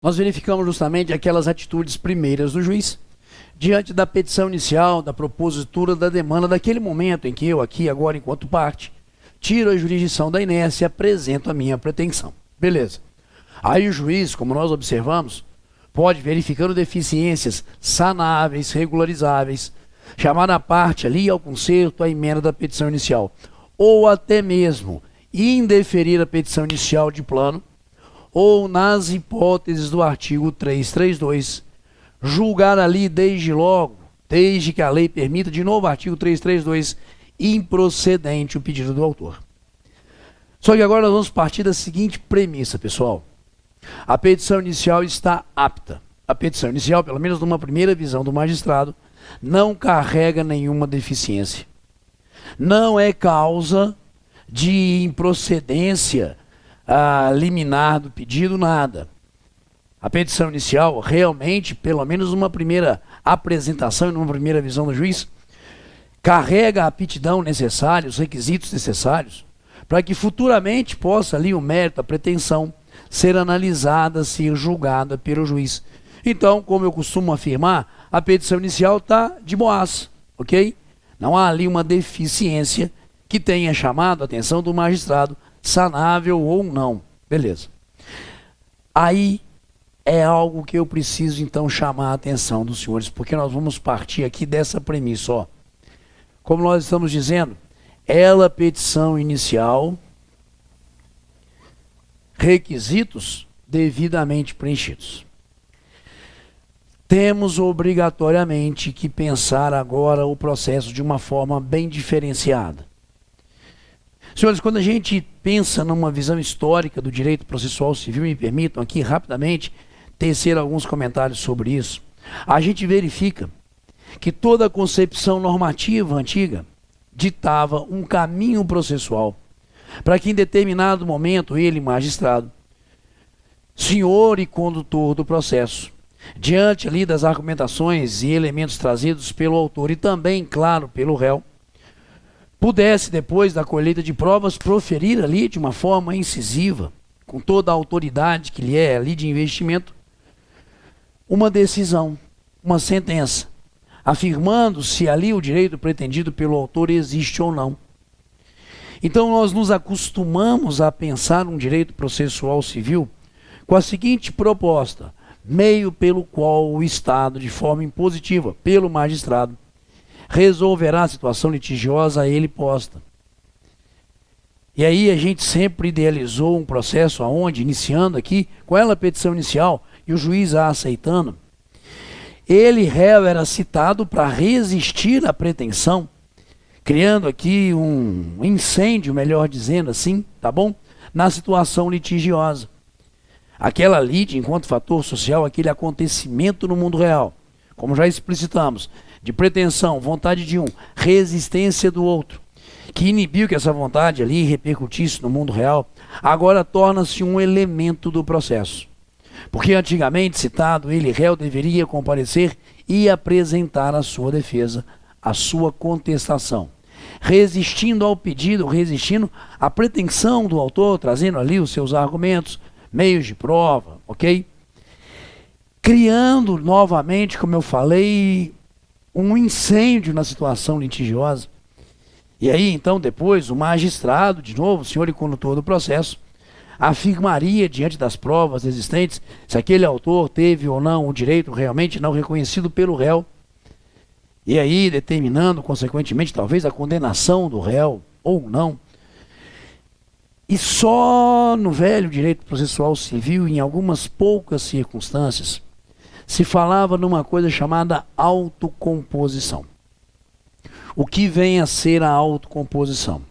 nós verificamos justamente aquelas atitudes primeiras do juiz diante da petição inicial, da propositura da demanda, daquele momento em que eu aqui, agora, enquanto parte, tiro a jurisdição da inércia e apresento a minha pretensão. Beleza. Aí o juiz, como nós observamos, pode, verificando deficiências sanáveis, regularizáveis, chamar a parte ali ao conserto a emenda da petição inicial, ou até mesmo indeferir a petição inicial de plano, ou nas hipóteses do artigo 332, julgar ali desde logo, desde que a lei permita, de novo artigo 332, improcedente o pedido do autor. Só que agora nós vamos partir da seguinte premissa, pessoal. A petição inicial está apta. A petição inicial, pelo menos numa primeira visão do magistrado, não carrega nenhuma deficiência. Não é causa de improcedência liminar do pedido, nada. A petição inicial realmente, pelo menos numa primeira apresentação e numa primeira visão do juiz, carrega a aptidão necessária, os requisitos necessários, para que futuramente possa ali o mérito, a pretensão, ser analisada, ser julgada pelo juiz. Então, como eu costumo afirmar, a petição inicial está de boas, ok? Não há ali uma deficiência que tenha chamado a atenção do magistrado, sanável ou não. Beleza. Aí é algo que eu preciso então chamar a atenção dos senhores, porque nós vamos partir aqui dessa premissa, ó. Como nós estamos dizendo, ela petição inicial, requisitos devidamente preenchidos. Temos obrigatoriamente que pensar agora o processo de uma forma bem diferenciada. Senhores, quando a gente pensa numa visão histórica do direito processual civil, me permitam aqui rapidamente tecer alguns comentários sobre isso, a gente verifica que toda a concepção normativa antiga ditava um caminho processual para que em determinado momento ele, magistrado, senhor e condutor do processo, diante ali das argumentações e elementos trazidos pelo autor e também, claro, pelo réu, pudesse, depois da colheita de provas, proferir ali de uma forma incisiva, com toda a autoridade que lhe é ali de investimento, uma decisão, uma sentença, afirmando se ali o direito pretendido pelo autor existe ou não. Então nós nos acostumamos a pensar um direito processual civil com a seguinte proposta: meio pelo qual o Estado, de forma impositiva, pelo magistrado, resolverá a situação litigiosa a ele posta. E aí a gente sempre idealizou um processo onde, iniciando aqui, com ela a petição inicial e o juiz a aceitando, ele, réu, era citado para resistir à pretensão, criando aqui um incêndio, melhor dizendo assim, tá bom? Na situação litigiosa. Aquela lide, enquanto fator social, aquele acontecimento no mundo real, como já explicitamos, de pretensão, vontade de um, resistência do outro, que inibiu que essa vontade ali repercutisse no mundo real, agora torna-se um elemento do processo. Porque antigamente citado, ele, réu, deveria comparecer e apresentar a sua defesa, a sua contestação, resistindo ao pedido, resistindo à pretensão do autor, trazendo ali os seus argumentos, meios de prova, ok? Criando novamente, como eu falei, um incêndio na situação litigiosa. E aí, então, depois, o magistrado, de novo, o senhor e condutor do processo, afirmaria, diante das provas existentes, se aquele autor teve ou não o direito realmente não reconhecido pelo réu, e aí determinando, consequentemente, talvez a condenação do réu, ou não. E só no velho direito processual civil, em algumas poucas circunstâncias, se falava numa coisa chamada autocomposição. O que vem a ser a autocomposição?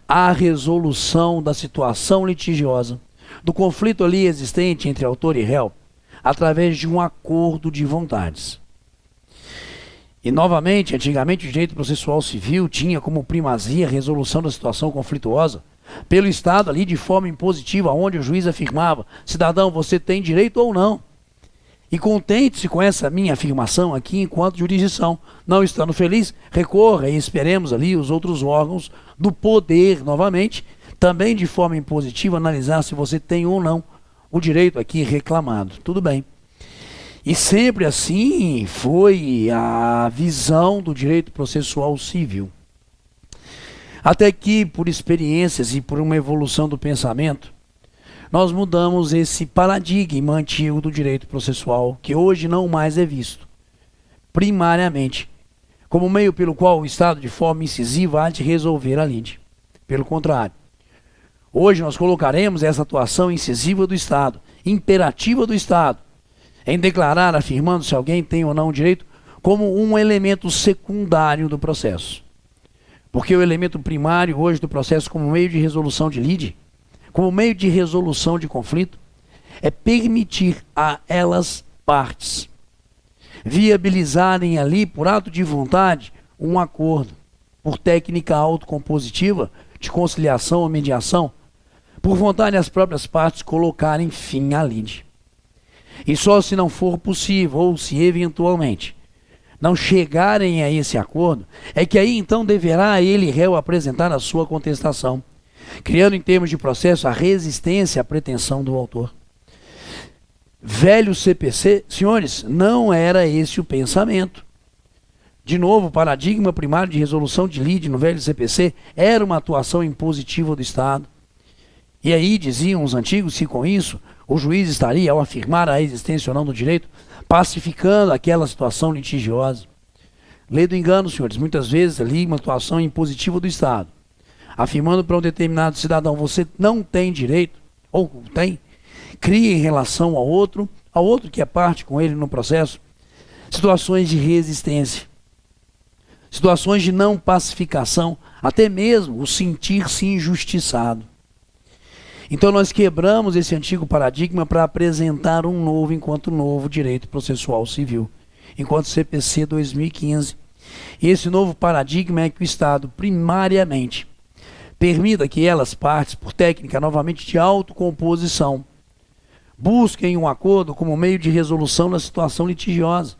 A resolução da situação litigiosa, do conflito ali existente entre autor e réu, através de um acordo de vontades. E novamente, antigamente o direito processual civil tinha como primazia a resolução da situação conflituosa pelo Estado ali de forma impositiva, onde o juiz afirmava: cidadão, você tem direito ou não? E contente-se com essa minha afirmação aqui enquanto jurisdição. Não estando feliz, recorra e esperemos ali os outros órgãos do poder, novamente, também de forma impositiva, analisar se você tem ou não o direito aqui reclamado. Tudo bem. E sempre assim foi a visão do direito processual civil. Até que, por experiências e por uma evolução do pensamento, nós mudamos esse paradigma antigo do direito processual, que hoje não mais é visto, primariamente, como meio pelo qual o Estado, de forma incisiva, há de resolver a lide. Pelo contrário, hoje nós colocaremos essa atuação incisiva do Estado, imperativa do Estado, em declarar, afirmando se alguém tem ou não direito, como um elemento secundário do processo. Porque o elemento primário hoje do processo, como meio de resolução de lide, como meio de resolução de conflito, é permitir a elas partes viabilizarem ali, por ato de vontade, um acordo, por técnica autocompositiva de conciliação ou mediação, por vontade as próprias partes colocarem fim à lide. E só se não for possível, ou se eventualmente não chegarem a esse acordo, é que aí então deverá ele, réu, apresentar a sua contestação, criando em termos de processo a resistência à pretensão do autor. Velho CPC, senhores, não era esse o pensamento. De novo, o paradigma primário de resolução de lide no velho CPC era uma atuação impositiva do Estado. E aí diziam os antigos que com isso o juiz estaria, ao afirmar a existência ou não do direito, pacificando aquela situação litigiosa. Lei do engano, senhores, muitas vezes ali uma atuação impositiva do Estado, afirmando para um determinado cidadão, você não tem direito, ou tem, cria em relação ao outro que é parte com ele no processo, situações de resistência, situações de não pacificação, até mesmo o sentir-se injustiçado. Então nós quebramos esse antigo paradigma para apresentar um novo, enquanto novo direito processual civil, enquanto CPC 2015. E esse novo paradigma é que o Estado, primariamente, permita que elas partes, por técnica novamente de autocomposição, busquem um acordo como meio de resolução da situação litigiosa.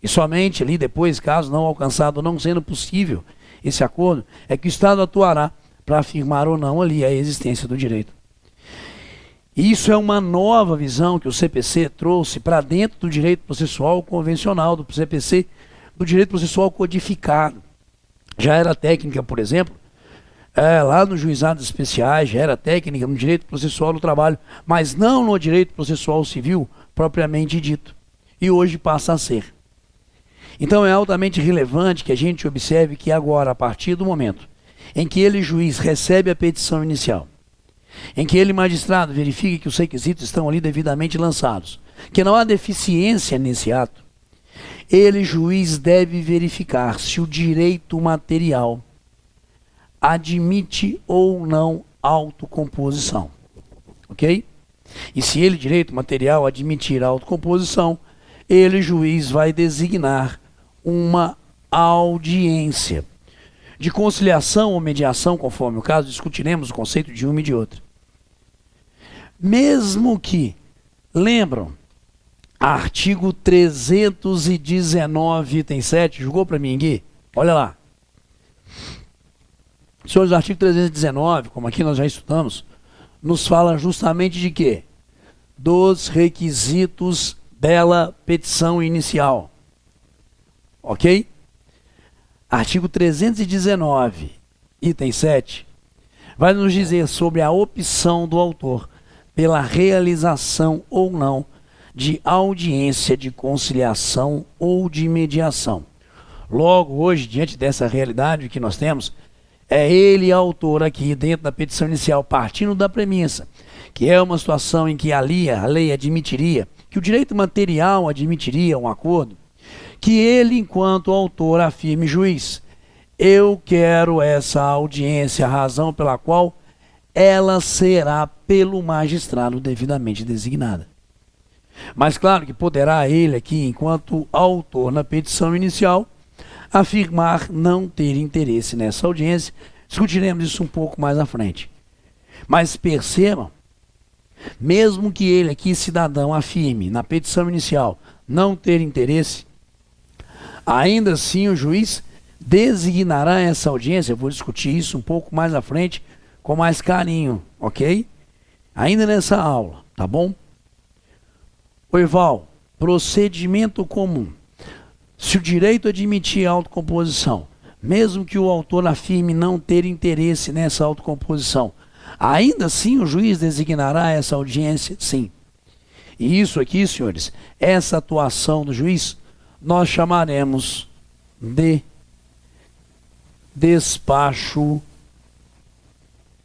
E somente ali depois, caso não alcançado ou não sendo possível esse acordo, é que o Estado atuará para afirmar ou não ali a existência do direito. Isso é uma nova visão que o CPC trouxe para dentro do direito processual convencional, do CPC, do direito processual codificado. Já era técnica, por exemplo, lá nos juizados especiais, já era técnica no direito processual do trabalho, mas não no direito processual civil propriamente dito. E hoje passa a ser. Então é altamente relevante que a gente observe que agora, a partir do momento em que ele, juiz, recebe a petição inicial, em que ele, magistrado, verifique que os requisitos estão ali devidamente lançados, que não há deficiência nesse ato, ele, juiz, deve verificar se o direito material admite ou não autocomposição. Ok? E se ele, direito material, admitir a autocomposição, ele, juiz, vai designar uma audiência de conciliação ou mediação, conforme o caso, discutiremos o conceito de uma e de outra. Mesmo que, lembram, artigo 319, item 7, jogou para mim, Gui? Olha lá. Senhores, o artigo 319, como aqui nós já estudamos, nos fala justamente de quê? Dos requisitos dela petição inicial. Ok? Artigo 319, item 7, vai nos dizer sobre a opção do autor pela realização ou não de audiência de conciliação ou de mediação. Logo, hoje, diante dessa realidade que nós temos, é ele, autor, aqui dentro da petição inicial, partindo da premissa, que é uma situação em que a lei admitiria, que o direito material admitiria um acordo, que ele, enquanto autor, afirme, juiz, eu quero essa audiência, a razão pela qual ela será pelo magistrado devidamente designada. Mas claro que poderá ele aqui, enquanto autor na petição inicial, afirmar não ter interesse nessa audiência. Discutiremos isso um pouco mais à frente. Mas percebam, mesmo que ele aqui, cidadão, afirme na petição inicial não ter interesse, ainda assim o juiz designará essa audiência. Eu vou discutir isso um pouco mais à frente, com mais carinho, ok? Ainda nessa aula, Tá bom? Oival, procedimento comum. Se o direito admitir autocomposição, mesmo que o autor afirme não ter interesse nessa autocomposição, ainda assim o juiz designará essa audiência? Sim. E isso aqui, senhores, essa atuação do juiz, nós chamaremos de despacho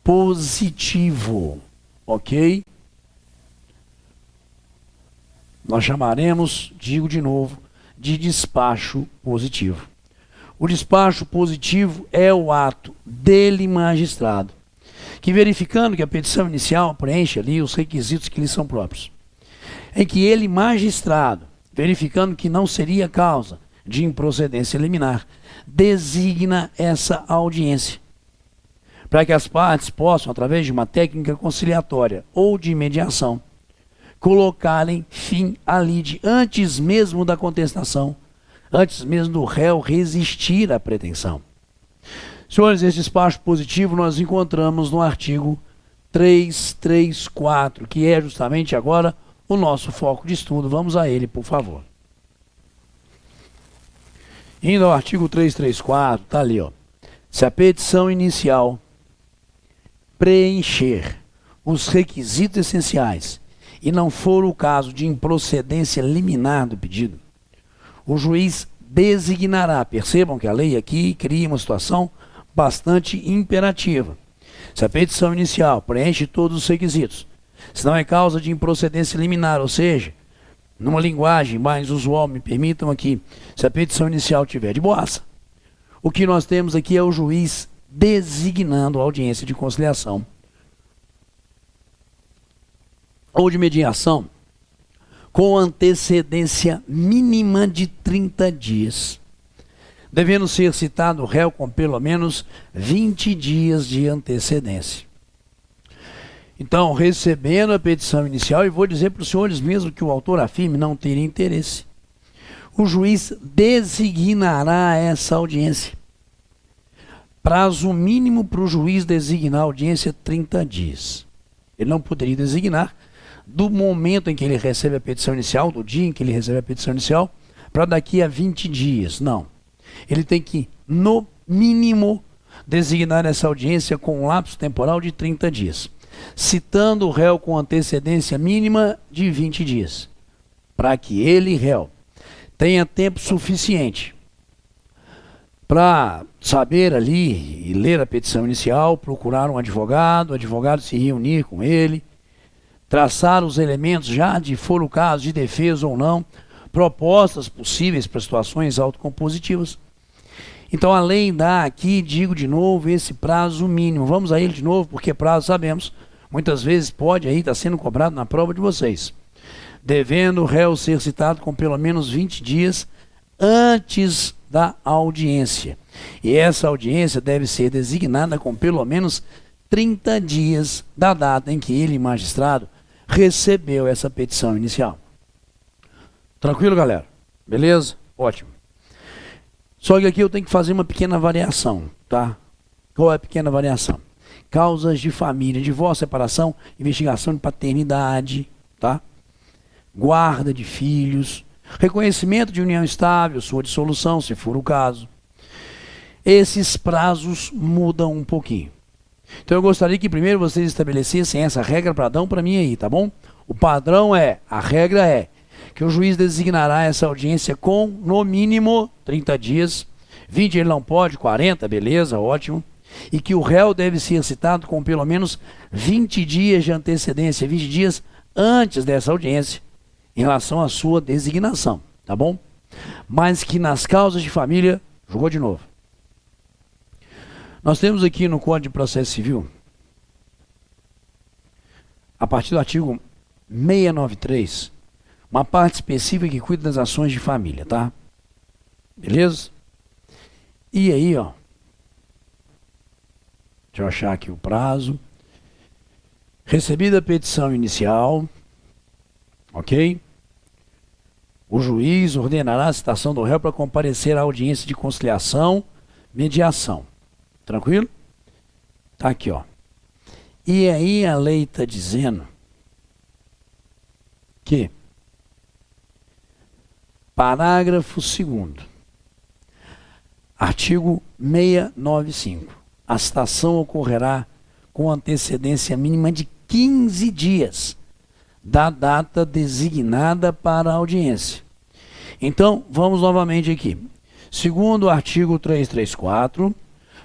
positivo, ok? Nós chamaremos, digo de novo, de despacho positivo. O despacho positivo é o ato dele, magistrado, que verificando que a petição inicial preenche ali os requisitos que lhe são próprios, em que ele, magistrado, verificando que não seria causa de improcedência liminar, designa essa audiência, para que as partes possam, através de uma técnica conciliatória ou de mediação, colocarem fim à lide antes mesmo da contestação, antes mesmo do réu resistir à pretensão. Senhores, esse despacho positivo nós encontramos no artigo 334, que é justamente agora o nosso foco de estudo. Vamos a ele, por favor. Indo ao artigo 334, está ali, ó. Se a petição inicial preencher os requisitos essenciais e não for o caso de improcedência liminar do pedido, o juiz designará. Percebam que a lei aqui cria uma situação bastante imperativa. Se a petição inicial preenche todos os requisitos, se não é causa de improcedência liminar, ou seja, numa linguagem mais usual, me permitam aqui, se a petição inicial tiver de boaça, o que nós temos aqui é o juiz designando a audiência de conciliação ou de mediação com antecedência mínima de 30 dias, devendo ser citado o réu com pelo menos 20 dias de antecedência. Então, recebendo a petição inicial, e vou dizer para os senhores mesmo que o autor afirme não ter interesse, o juiz designará essa audiência. Prazo mínimo para o juiz designar a audiência 30 dias. Ele não poderia designar do momento em que ele recebe a petição inicial, do dia em que ele recebe a petição inicial, para daqui a 20 dias. Não. Ele tem que, no mínimo, designar essa audiência com um lapso temporal de 30 dias, citando o réu com antecedência mínima de 20 dias, para que ele, réu, tenha tempo suficiente para saber ali e ler a petição inicial, procurar um advogado, o advogado se reunir com ele, traçar os elementos já de for o caso de defesa ou não, propostas possíveis para situações autocompositivas. Então a lei dá aqui, digo de novo, esse prazo mínimo. Vamos a ele de novo, porque prazo sabemos, muitas vezes pode aí estar sendo cobrado na prova de vocês. Devendo o réu ser citado com pelo menos 20 dias antes da audiência. E essa audiência deve ser designada com pelo menos 30 dias da data em que ele, magistrado, recebeu essa petição inicial. Tranquilo, galera? Beleza? Ótimo. Só que aqui eu tenho que fazer uma pequena variação, tá? Qual é a pequena variação? Causas de família, divórcio, separação, investigação de paternidade, tá? Guarda de filhos, reconhecimento de união estável, sua dissolução, se for o caso. Esses prazos mudam um pouquinho. Então eu gostaria que primeiro vocês estabelecessem essa regra padrão para mim aí, tá bom? O padrão é, a regra é, que o juiz designará essa audiência com, no mínimo, 30 dias. 20 ele não pode, 40, beleza, ótimo. E que o réu deve ser citado com pelo menos 20 dias de antecedência, 20 dias antes dessa audiência, em relação à sua designação, tá bom? Mas que nas causas de família, jogou de novo. Nós temos aqui no Código de Processo Civil, a partir do artigo 693, uma parte específica que cuida das ações de família, tá? Beleza? E aí, ó, deixa eu achar aqui o prazo. Recebida a petição inicial, ok? O juiz ordenará a citação do réu para comparecer à audiência de conciliação, mediação. Tranquilo? Tá aqui, ó. E aí a lei está dizendo que, parágrafo 2º, artigo 695, a citação ocorrerá com antecedência mínima de 15 dias da data designada para a audiência. Então, vamos novamente aqui. Segundo o artigo 334,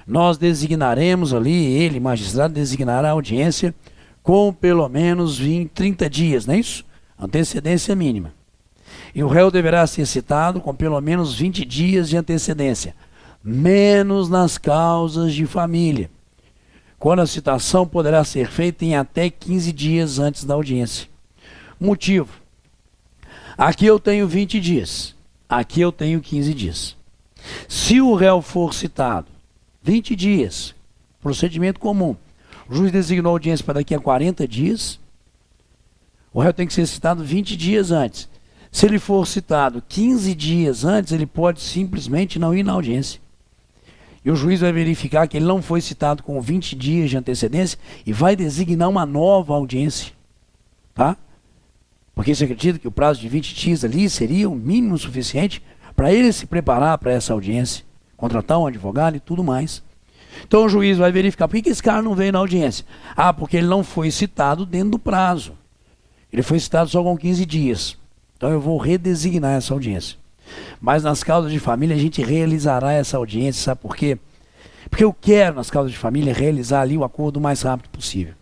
nós designaremos ali, ele, magistrado, designará a audiência com pelo menos 30 dias, não é isso? Antecedência mínima. E o réu deverá ser citado com pelo menos 20 dias de antecedência, menos nas causas de família, quando a citação poderá ser feita em até 15 dias antes da audiência. Motivo: aqui eu tenho 20 dias, aqui eu tenho 15 dias. Se o réu for citado 20 dias, procedimento comum, o juiz designou a audiência para daqui a 40 dias, o réu tem que ser citado 20 dias antes. Se ele for citado 15 dias antes, ele pode simplesmente não ir na audiência. E o juiz vai verificar que ele não foi citado com 20 dias de antecedência e vai designar uma nova audiência. Tá? Porque você acredita que o prazo de 20 dias ali seria o mínimo suficiente para ele se preparar para essa audiência, contratar um advogado e tudo mais. Então o juiz vai verificar, por que esse cara não veio na audiência? Ah, porque ele não foi citado dentro do prazo. Ele foi citado só com 15 dias. Então eu vou redesignar essa audiência. Mas nas causas de família a gente realizará essa audiência, sabe por quê? Porque eu quero, nas causas de família, realizar ali o acordo o mais rápido possível,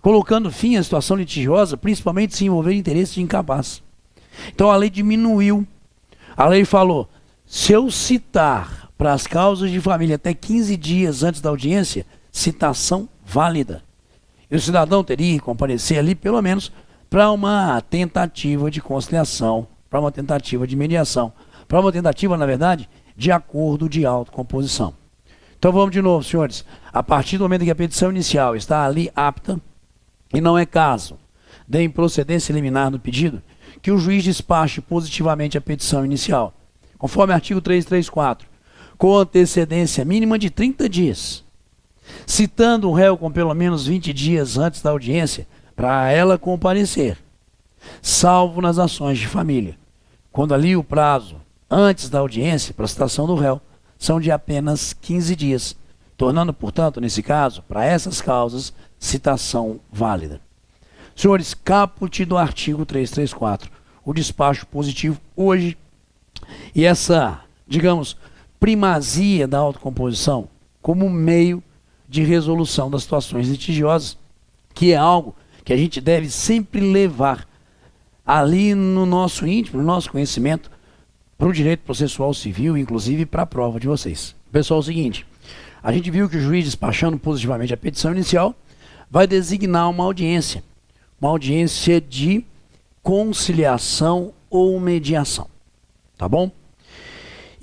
colocando fim à situação litigiosa, principalmente se envolver interesse de incapaz. Então a lei diminuiu. A lei falou, se eu citar para as causas de família até 15 dias antes da audiência, citação válida. E o cidadão teria que comparecer ali, pelo menos, para uma tentativa de conciliação, para uma tentativa de mediação, para uma tentativa, na verdade, de acordo de autocomposição. Então vamos de novo, senhores. A partir do momento que a petição inicial está ali apta, e não é caso de improcedência liminar no pedido, que o juiz despache positivamente a petição inicial, conforme artigo 334, com antecedência mínima de 30 dias, citando o réu com pelo menos 20 dias antes da audiência para ela comparecer, salvo nas ações de família, quando ali o prazo antes da audiência para a citação do réu são de apenas 15 dias, tornando, portanto, nesse caso, para essas causas, citação válida. Senhores, caput do artigo 334, o despacho positivo hoje e essa, digamos, primazia da autocomposição como meio de resolução das situações litigiosas, que é algo que a gente deve sempre levar ali no nosso íntimo, no nosso conhecimento, para o direito processual civil, inclusive para a prova de vocês. Pessoal, é o seguinte, a gente viu que o juiz, despachando positivamente a petição inicial, vai designar uma audiência de conciliação ou mediação, tá bom?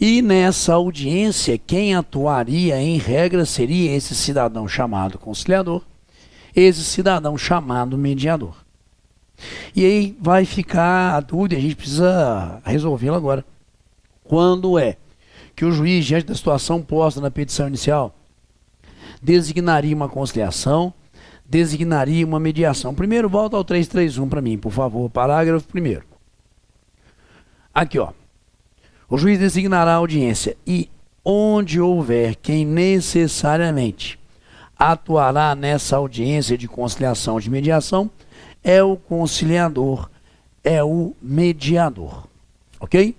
E nessa audiência, quem atuaria em regra seria esse cidadão chamado conciliador, esse cidadão chamado mediador. E aí vai ficar a dúvida, a gente precisa resolvê-la agora. Quando é que o juiz, diante da situação posta na petição inicial, designaria uma conciliação, designaria uma mediação? Primeiro, volta ao 331 para mim, por favor, parágrafo 1º. Aqui, ó. O juiz designará a audiência e, onde houver quem necessariamente atuará nessa audiência de conciliação ou de mediação, é o conciliador, é o mediador. Ok?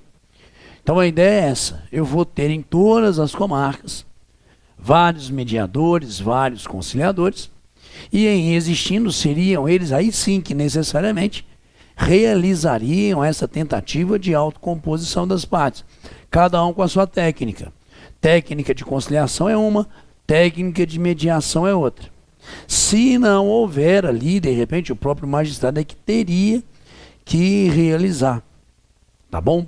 Então a ideia é essa. Eu vou ter em todas as comarcas vários mediadores, vários conciliadores, e em existindo seriam eles aí sim que necessariamente realizariam essa tentativa de autocomposição das partes, cada um com a sua técnica. Técnica de conciliação é uma, técnica de mediação é outra. Se não houver ali, de repente, o próprio magistrado é que teria que realizar, tá bom?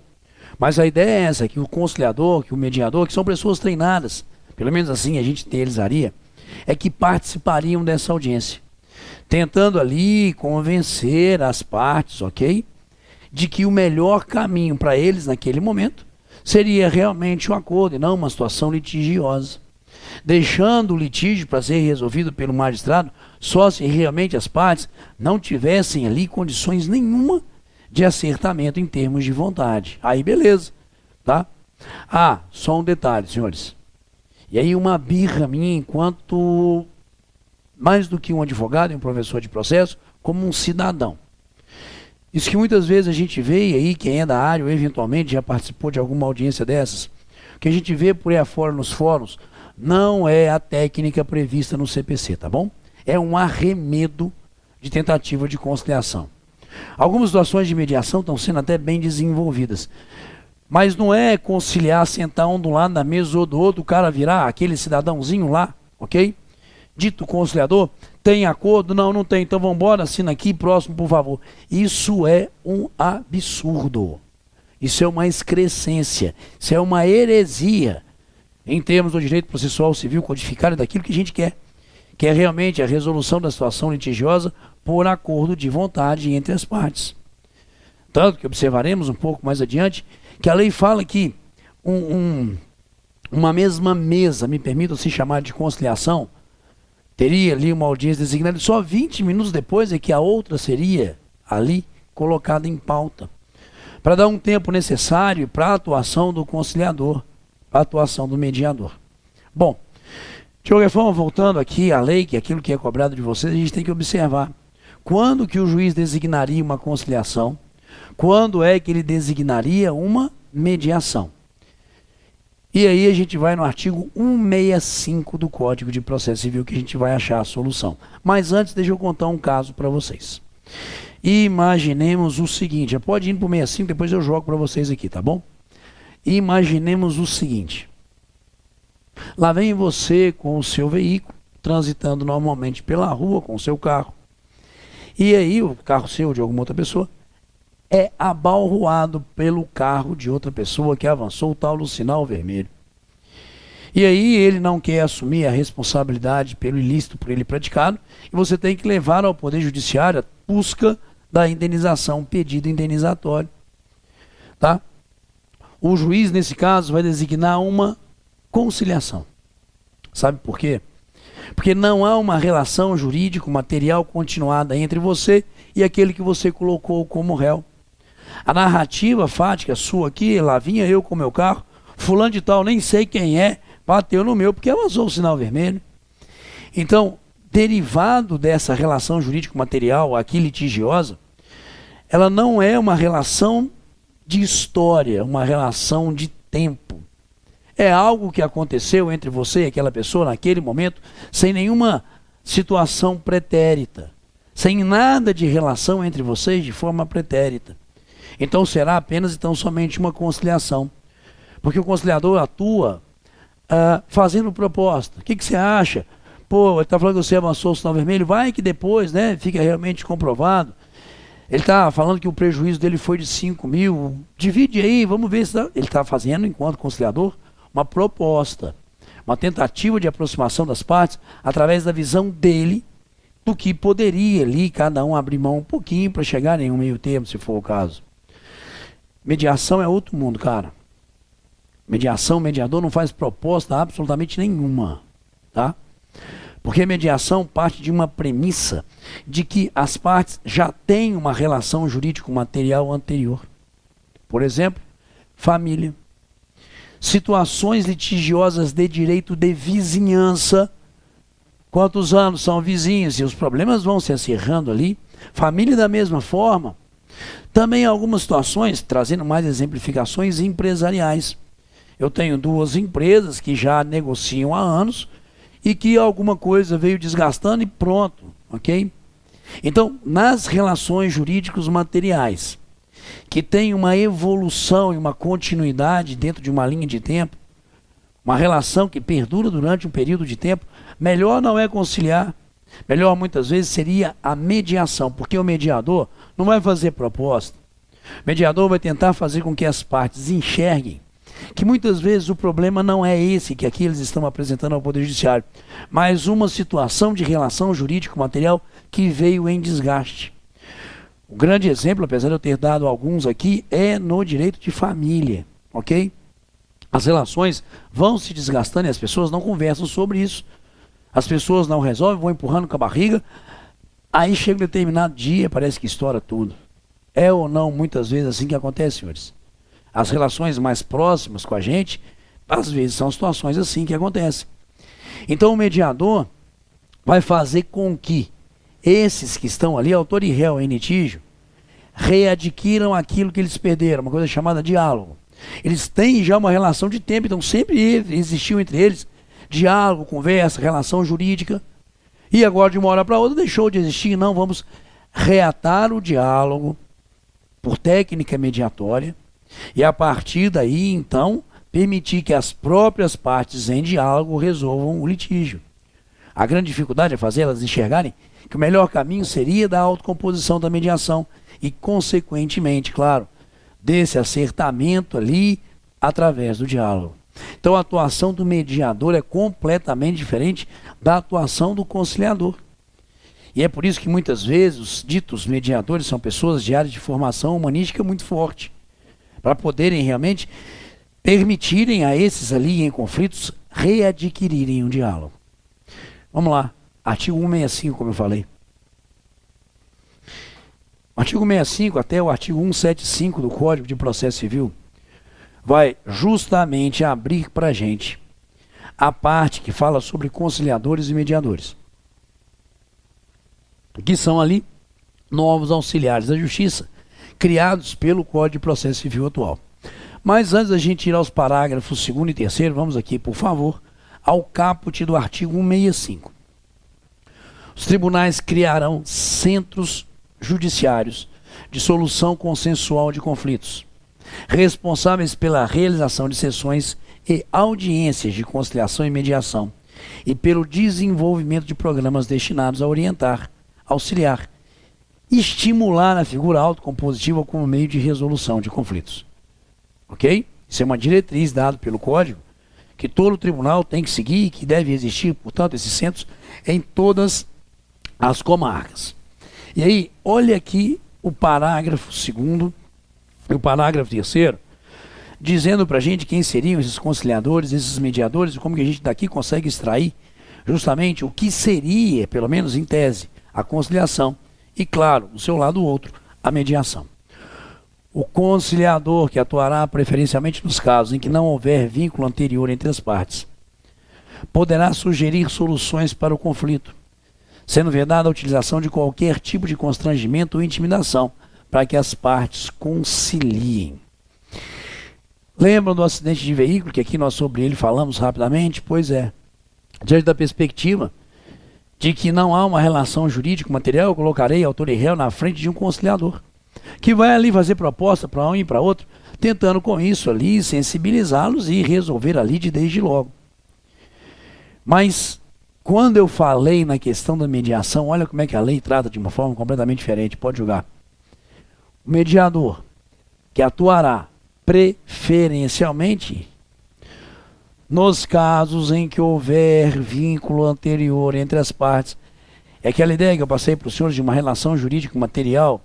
Mas a ideia é essa, que o conciliador, que o mediador, que são pessoas treinadas, pelo menos assim a gente realizaria, é que participariam dessa audiência, tentando ali convencer as partes, ok? De que o melhor caminho para eles naquele momento seria realmente um acordo e não uma situação litigiosa, deixando o litígio para ser resolvido pelo magistrado só se realmente as partes não tivessem ali condições nenhuma de acertamento em termos de vontade. Aí beleza, tá? Ah, só um detalhe, senhores. E aí uma birra minha enquanto, mais do que um advogado e um professor de processo, como um cidadão. Isso que muitas vezes a gente vê, e aí quem é da área ou eventualmente já participou de alguma audiência dessas, o que a gente vê por aí afora nos fóruns, não é a técnica prevista no CPC, tá bom? É um arremedo de tentativa de conciliação. Algumas situações de mediação estão sendo até bem desenvolvidas, mas não é conciliar, sentar um do lado da mesa ou do outro, o cara virar aquele cidadãozinho lá, ok? Dito conciliador, tem acordo? Não, não tem, então vamos embora, assina aqui, próximo, por favor. Isso é um absurdo. Isso é uma excrescência, isso é uma heresia em termos do direito processual civil codificado daquilo que a gente quer, que é realmente a resolução da situação litigiosa por acordo de vontade entre as partes. Tanto que observaremos um pouco mais adiante que a lei fala que uma mesma mesa, me permitam se chamar de conciliação, teria ali uma audiência designada, só 20 minutos depois é que a outra seria ali colocada em pauta, para dar um tempo necessário para a atuação do conciliador, a atuação do mediador. Bom, de qualquer forma, voltando aqui à lei, que é aquilo que é cobrado de vocês, a gente tem que observar quando que o juiz designaria uma conciliação, quando é que ele designaria uma mediação. E aí a gente vai no artigo 165 do Código de Processo Civil que a gente vai achar a solução. Mas antes, deixa eu contar um caso para vocês. Imaginemos o seguinte, já pode ir para o 65, depois eu jogo para vocês aqui, tá bom? Imaginemos o seguinte. Lá vem você com o seu veículo, transitando normalmente pela rua com o seu carro. E aí o carro seu ou de alguma outra pessoa é abalroado pelo carro de outra pessoa que avançou o tal do sinal vermelho. E aí ele não quer assumir a responsabilidade pelo ilícito por ele praticado e você tem que levar ao Poder Judiciário a busca da indenização, pedido indenizatório. Tá? O juiz, nesse caso, vai designar uma conciliação. Sabe por quê? Porque não há uma relação jurídico-material continuada entre você e aquele que você colocou como réu. A narrativa fática sua aqui, lá vinha eu com meu carro, fulano de tal, nem sei quem é, bateu no meu porque avançou o sinal vermelho. Então, derivado dessa relação jurídico-material aqui litigiosa, ela não é uma relação de história, uma relação de tempo. É algo que aconteceu entre você e aquela pessoa naquele momento, sem nenhuma situação pretérita, sem nada de relação entre vocês de forma pretérita. Então será apenas então somente uma conciliação. Porque o conciliador atua fazendo proposta. O que você acha? Pô, ele está falando que você avançou o sinal vermelho, vai que depois, né, fica realmente comprovado. Ele está falando que o prejuízo dele foi de 5 mil, divide aí, vamos ver se dá. Ele está fazendo, enquanto conciliador, uma proposta, uma tentativa de aproximação das partes através da visão dele do que poderia ali cada um abrir mão um pouquinho para chegar em um meio termo, se for o caso. Mediação é outro mundo, cara. Mediação, mediador não faz proposta absolutamente nenhuma, tá? Porque mediação parte de uma premissa de que as partes já têm uma relação jurídico-material anterior. Por exemplo, família. Situações litigiosas de direito de vizinhança. Quantos anos são vizinhos e os problemas vão se acirrando ali. Família da mesma forma. Também algumas situações, trazendo mais exemplificações empresariais. Eu tenho 2 empresas que já negociam há anos e que alguma coisa veio desgastando e pronto, ok? Então, nas relações jurídicos materiais, que tem uma evolução e uma continuidade dentro de uma linha de tempo, uma relação que perdura durante um período de tempo, melhor não é conciliar, melhor muitas vezes seria a mediação, porque o mediador não vai fazer proposta. O mediador vai tentar fazer com que as partes enxerguem que muitas vezes o problema não é esse que aqui eles estão apresentando ao Poder Judiciário, mas uma situação de relação jurídico-material que veio em desgaste. O grande exemplo, apesar de eu ter dado alguns aqui, é no direito de família, ok? As relações vão se desgastando e as pessoas não conversam sobre isso. As pessoas não resolvem, vão empurrando com a barriga, aí chega um determinado dia, parece que estoura tudo. É ou não, muitas vezes, assim que acontece, senhores? As relações mais próximas com a gente, às vezes são situações assim que acontecem. Então o mediador vai fazer com que esses que estão ali, autor e réu em litígio, readquiram aquilo que eles perderam, uma coisa chamada diálogo. Eles têm já uma relação de tempo, então sempre existiu entre eles diálogo, conversa, relação jurídica. E agora, de uma hora para outra, deixou de existir. Não, vamos reatar o diálogo por técnica mediatória e, a partir daí, então, permitir que as próprias partes em diálogo resolvam o litígio. A grande dificuldade é fazer elas enxergarem que o melhor caminho seria da autocomposição da mediação e, consequentemente, claro, desse acertamento ali através do diálogo. Então a atuação do mediador é completamente diferente da atuação do conciliador. E é por isso que muitas vezes os ditos mediadores são pessoas de área de formação humanística muito forte, para poderem realmente permitirem a esses ali em conflitos readquirirem um diálogo. Vamos lá, artigo 165, como eu falei. Artigo 165 até o artigo 175 do Código de Processo Civil vai justamente abrir para a gente a parte que fala sobre conciliadores e mediadores, que são ali novos auxiliares da justiça, criados pelo Código de Processo Civil atual. Mas antes da gente tirar os parágrafos 2º e 3º, vamos aqui, por favor, ao caput do artigo 165. Os tribunais criarão centros judiciários de solução consensual de conflitos, responsáveis pela realização de sessões e audiências de conciliação e mediação, e pelo desenvolvimento de programas destinados a orientar, auxiliar, estimular a figura autocompositiva como meio de resolução de conflitos. Ok? Isso é uma diretriz dada pelo Código, que todo tribunal tem que seguir e que deve existir, portanto, esses centros em todas as comarcas. E aí, olha aqui o parágrafo 2º e o parágrafo 3º, dizendo para a gente quem seriam esses conciliadores, esses mediadores, e como que a gente daqui consegue extrair justamente o que seria, pelo menos em tese, a conciliação e, claro, do seu lado outro, a mediação. O conciliador, que atuará preferencialmente nos casos em que não houver vínculo anterior entre as partes, poderá sugerir soluções para o conflito, sendo vedada a utilização de qualquer tipo de constrangimento ou intimidação para que as partes conciliem. Lembram do acidente de veículo, que aqui nós sobre ele falamos rapidamente? Pois é. Diante da perspectiva de que não há uma relação jurídico-material, eu colocarei autor e réu na frente de um conciliador, que vai ali fazer proposta para um e para outro, tentando com isso ali sensibilizá-los e resolver ali desde logo. Mas quando eu falei na questão da mediação, olha como é que a lei trata de uma forma completamente diferente, pode julgar. O mediador, que atuará preferencialmente nos casos em que houver vínculo anterior entre as partes. É aquela ideia que eu passei para os senhores de uma relação jurídico-material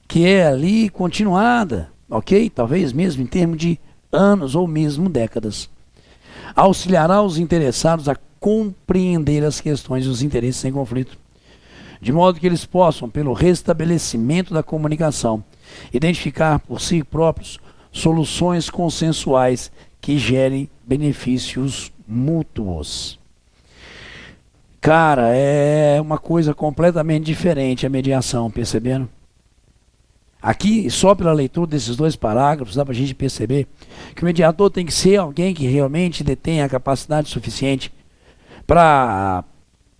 que é ali continuada, ok? Talvez mesmo em termos de anos ou mesmo décadas. Auxiliará os interessados a compreender as questões e os interesses em conflito, de modo que eles possam, pelo restabelecimento da comunicação, identificar por si próprios soluções consensuais que gerem benefícios mútuos. Cara, é uma coisa completamente diferente a mediação, percebendo? Aqui, só pela leitura desses dois parágrafos, dá para a gente perceber que o mediador tem que ser alguém que realmente detém a capacidade suficiente para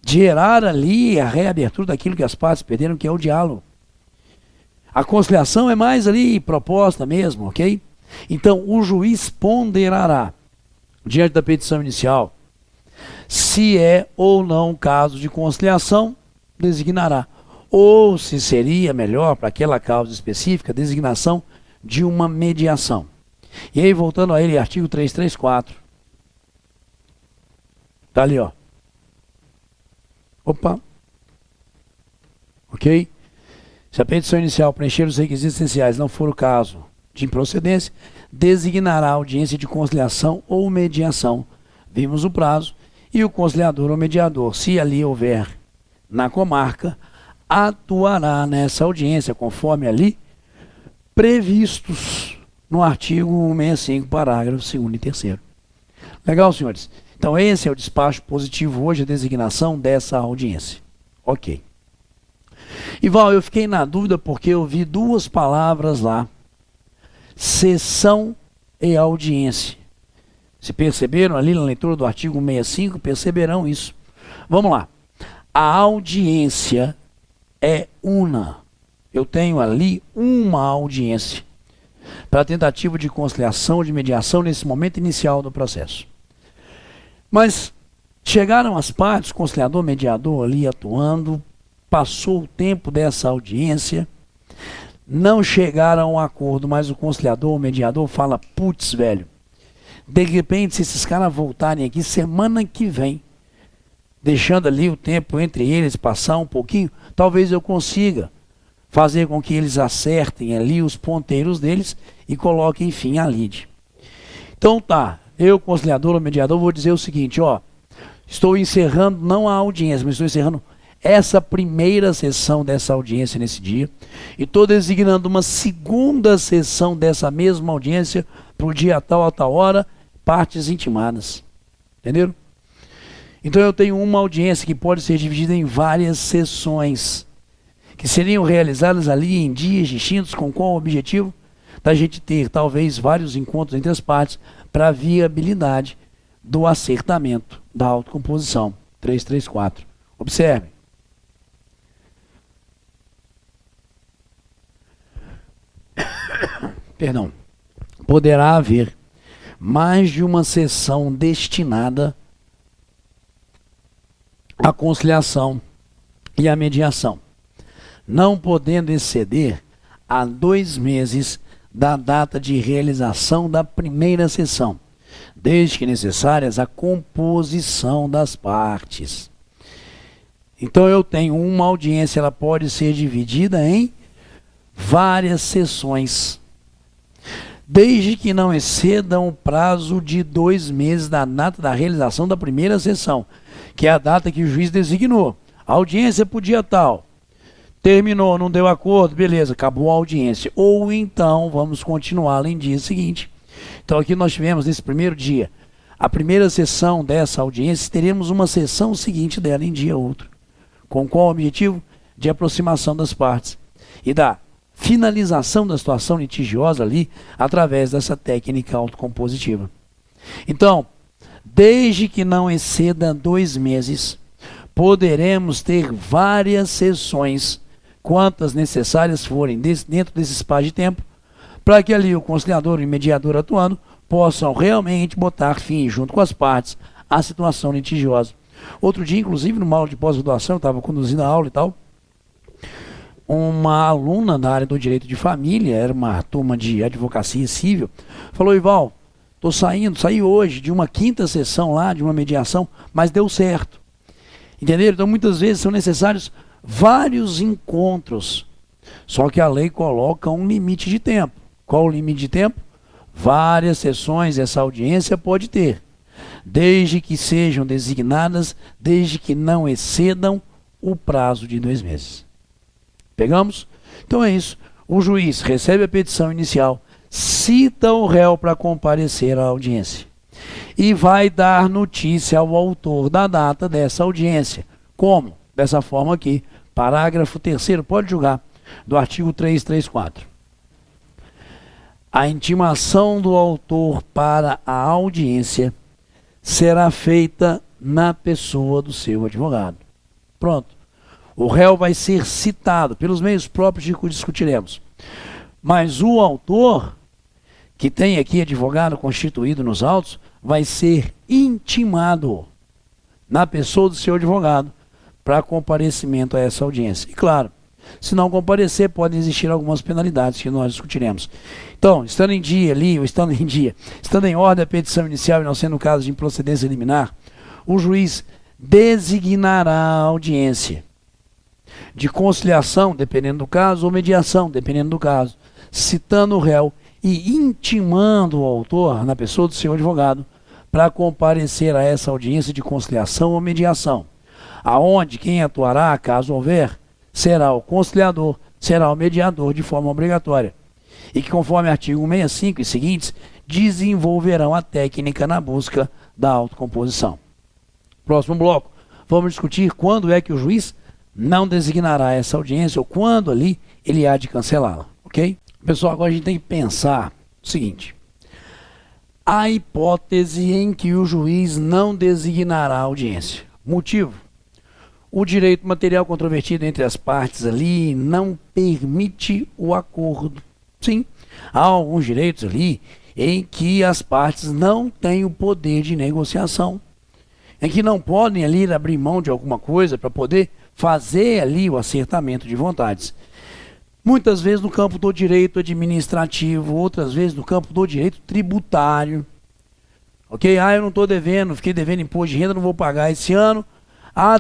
gerar ali a reabertura daquilo que as partes perderam, que é o diálogo. A conciliação é mais ali proposta mesmo, ok? Então, o juiz ponderará, diante da petição inicial, se é ou não caso de conciliação, designará. Ou se seria melhor, para aquela causa específica, a designação de uma mediação. E aí, voltando a ele, artigo 334. Está ali, ó. Opa. Ok? Se a petição inicial preencher os requisitos essenciais, não for o caso de improcedência, designará audiência de conciliação ou mediação. Vimos o prazo E o conciliador ou mediador, se ali houver na comarca, atuará nessa audiência, conforme ali previstos no artigo 165, parágrafo 2º e 3º. Legal, senhores? Então, esse é o despacho positivo hoje, a designação dessa audiência. Ok. Ival, eu fiquei na dúvida porque eu vi duas palavras lá. Sessão e audiência. Se perceberam ali na leitura do artigo 165, perceberão isso. Vamos lá. A audiência é una. Eu tenho ali uma audiência para a tentativa de conciliação, de mediação nesse momento inicial do processo. Mas chegaram as partes, conciliador, mediador ali atuando, passou o tempo dessa audiência, não chegaram a um acordo, mas o conciliador, o mediador fala, putz, velho, de repente se esses caras voltarem aqui semana que vem, deixando ali o tempo entre eles passar um pouquinho, talvez eu consiga fazer com que eles acertem ali os ponteiros deles e coloquem fim à lide. Então tá, eu, conciliador ou mediador, vou dizer o seguinte, ó, estou encerrando não a audiência, mas estou encerrando essa primeira sessão dessa audiência nesse dia e estou designando uma segunda sessão dessa mesma audiência para o dia tal a tal hora, partes intimadas. Entenderam? Então eu tenho uma audiência que pode ser dividida em várias sessões, que seriam realizadas ali em dias distintos, com qual objetivo? Da gente ter talvez vários encontros entre as partes para a viabilidade do acertamento da autocomposição. 334. Observe. Perdão. Poderá haver mais de uma sessão destinada à conciliação e à mediação, não podendo exceder a 2 meses da data de realização da primeira sessão, desde que necessárias a composição das partes. Então eu tenho uma audiência, ela pode ser dividida em várias sessões, desde que não excedam o prazo de 2 meses da data da realização da primeira sessão, que é a data que o juiz designou. A audiência por dia tal. Terminou, não deu acordo, beleza, acabou a audiência. Ou então, vamos continuá-la em dia seguinte. Então aqui nós tivemos nesse primeiro dia, a primeira sessão dessa audiência, teremos uma sessão seguinte dela em dia outro. Com qual objetivo? De aproximação das partes. E da finalização da situação litigiosa ali, através dessa técnica autocompositiva. Então, desde que não exceda 2 meses, poderemos ter várias sessões, quantas necessárias forem dentro desse espaço de tempo, para que ali o conciliador e o mediador atuando possam realmente botar fim, junto com as partes, à situação litigiosa. Outro dia, inclusive, numa aula de pós-graduação, eu estava conduzindo a aula e tal, uma aluna da área do direito de família, era uma turma de advocacia civil, falou, Ival, saí hoje de uma 5ª sessão lá, de uma mediação, mas deu certo. Entenderam? Então muitas vezes são necessários vários encontros, só que a lei coloca um limite de tempo. Qual o limite de tempo? Várias sessões essa audiência pode ter, desde que sejam designadas, desde que não excedam o prazo de 2 meses. Pegamos? Então é isso. O juiz recebe a petição inicial, cita o réu para comparecer à audiência e vai dar notícia ao autor da data dessa audiência. Como? Dessa forma aqui. Parágrafo 3º, pode julgar, do artigo 334. A intimação do autor para a audiência será feita na pessoa do seu advogado. Pronto. O réu vai ser citado pelos meios próprios de que discutiremos. Mas o autor, que tem aqui advogado constituído nos autos, vai ser intimado na pessoa do seu advogado para comparecimento a essa audiência. E claro, se não comparecer, podem existir algumas penalidades que nós discutiremos. Então, estando em dia ali, ou estando em ordem a petição inicial e não sendo caso de improcedência liminar, o juiz designará a audiência de conciliação, dependendo do caso, ou mediação, dependendo do caso, citando o réu e intimando o autor, na pessoa do seu advogado, para comparecer a essa audiência de conciliação ou mediação, aonde quem atuará, caso houver, será o conciliador, será o mediador de forma obrigatória, e que, conforme artigo 165 e seguintes, desenvolverão a técnica na busca da autocomposição. Próximo bloco, vamos discutir quando é que o juiz não designará essa audiência ou quando ali ele há de cancelá-la, ok? Pessoal, agora a gente tem que pensar o seguinte: a hipótese em que o juiz não designará a audiência. Motivo: o direito material controvertido entre as partes ali não permite o acordo. Sim, há alguns direitos ali em que as partes não têm o poder de negociação, em que não podem ali abrir mão de alguma coisa para poder fazer ali o acertamento de vontades. Muitas vezes no campo do direito administrativo, outras vezes no campo do direito tributário. Ok? Eu não estou devendo, fiquei devendo imposto de renda, não vou pagar esse ano.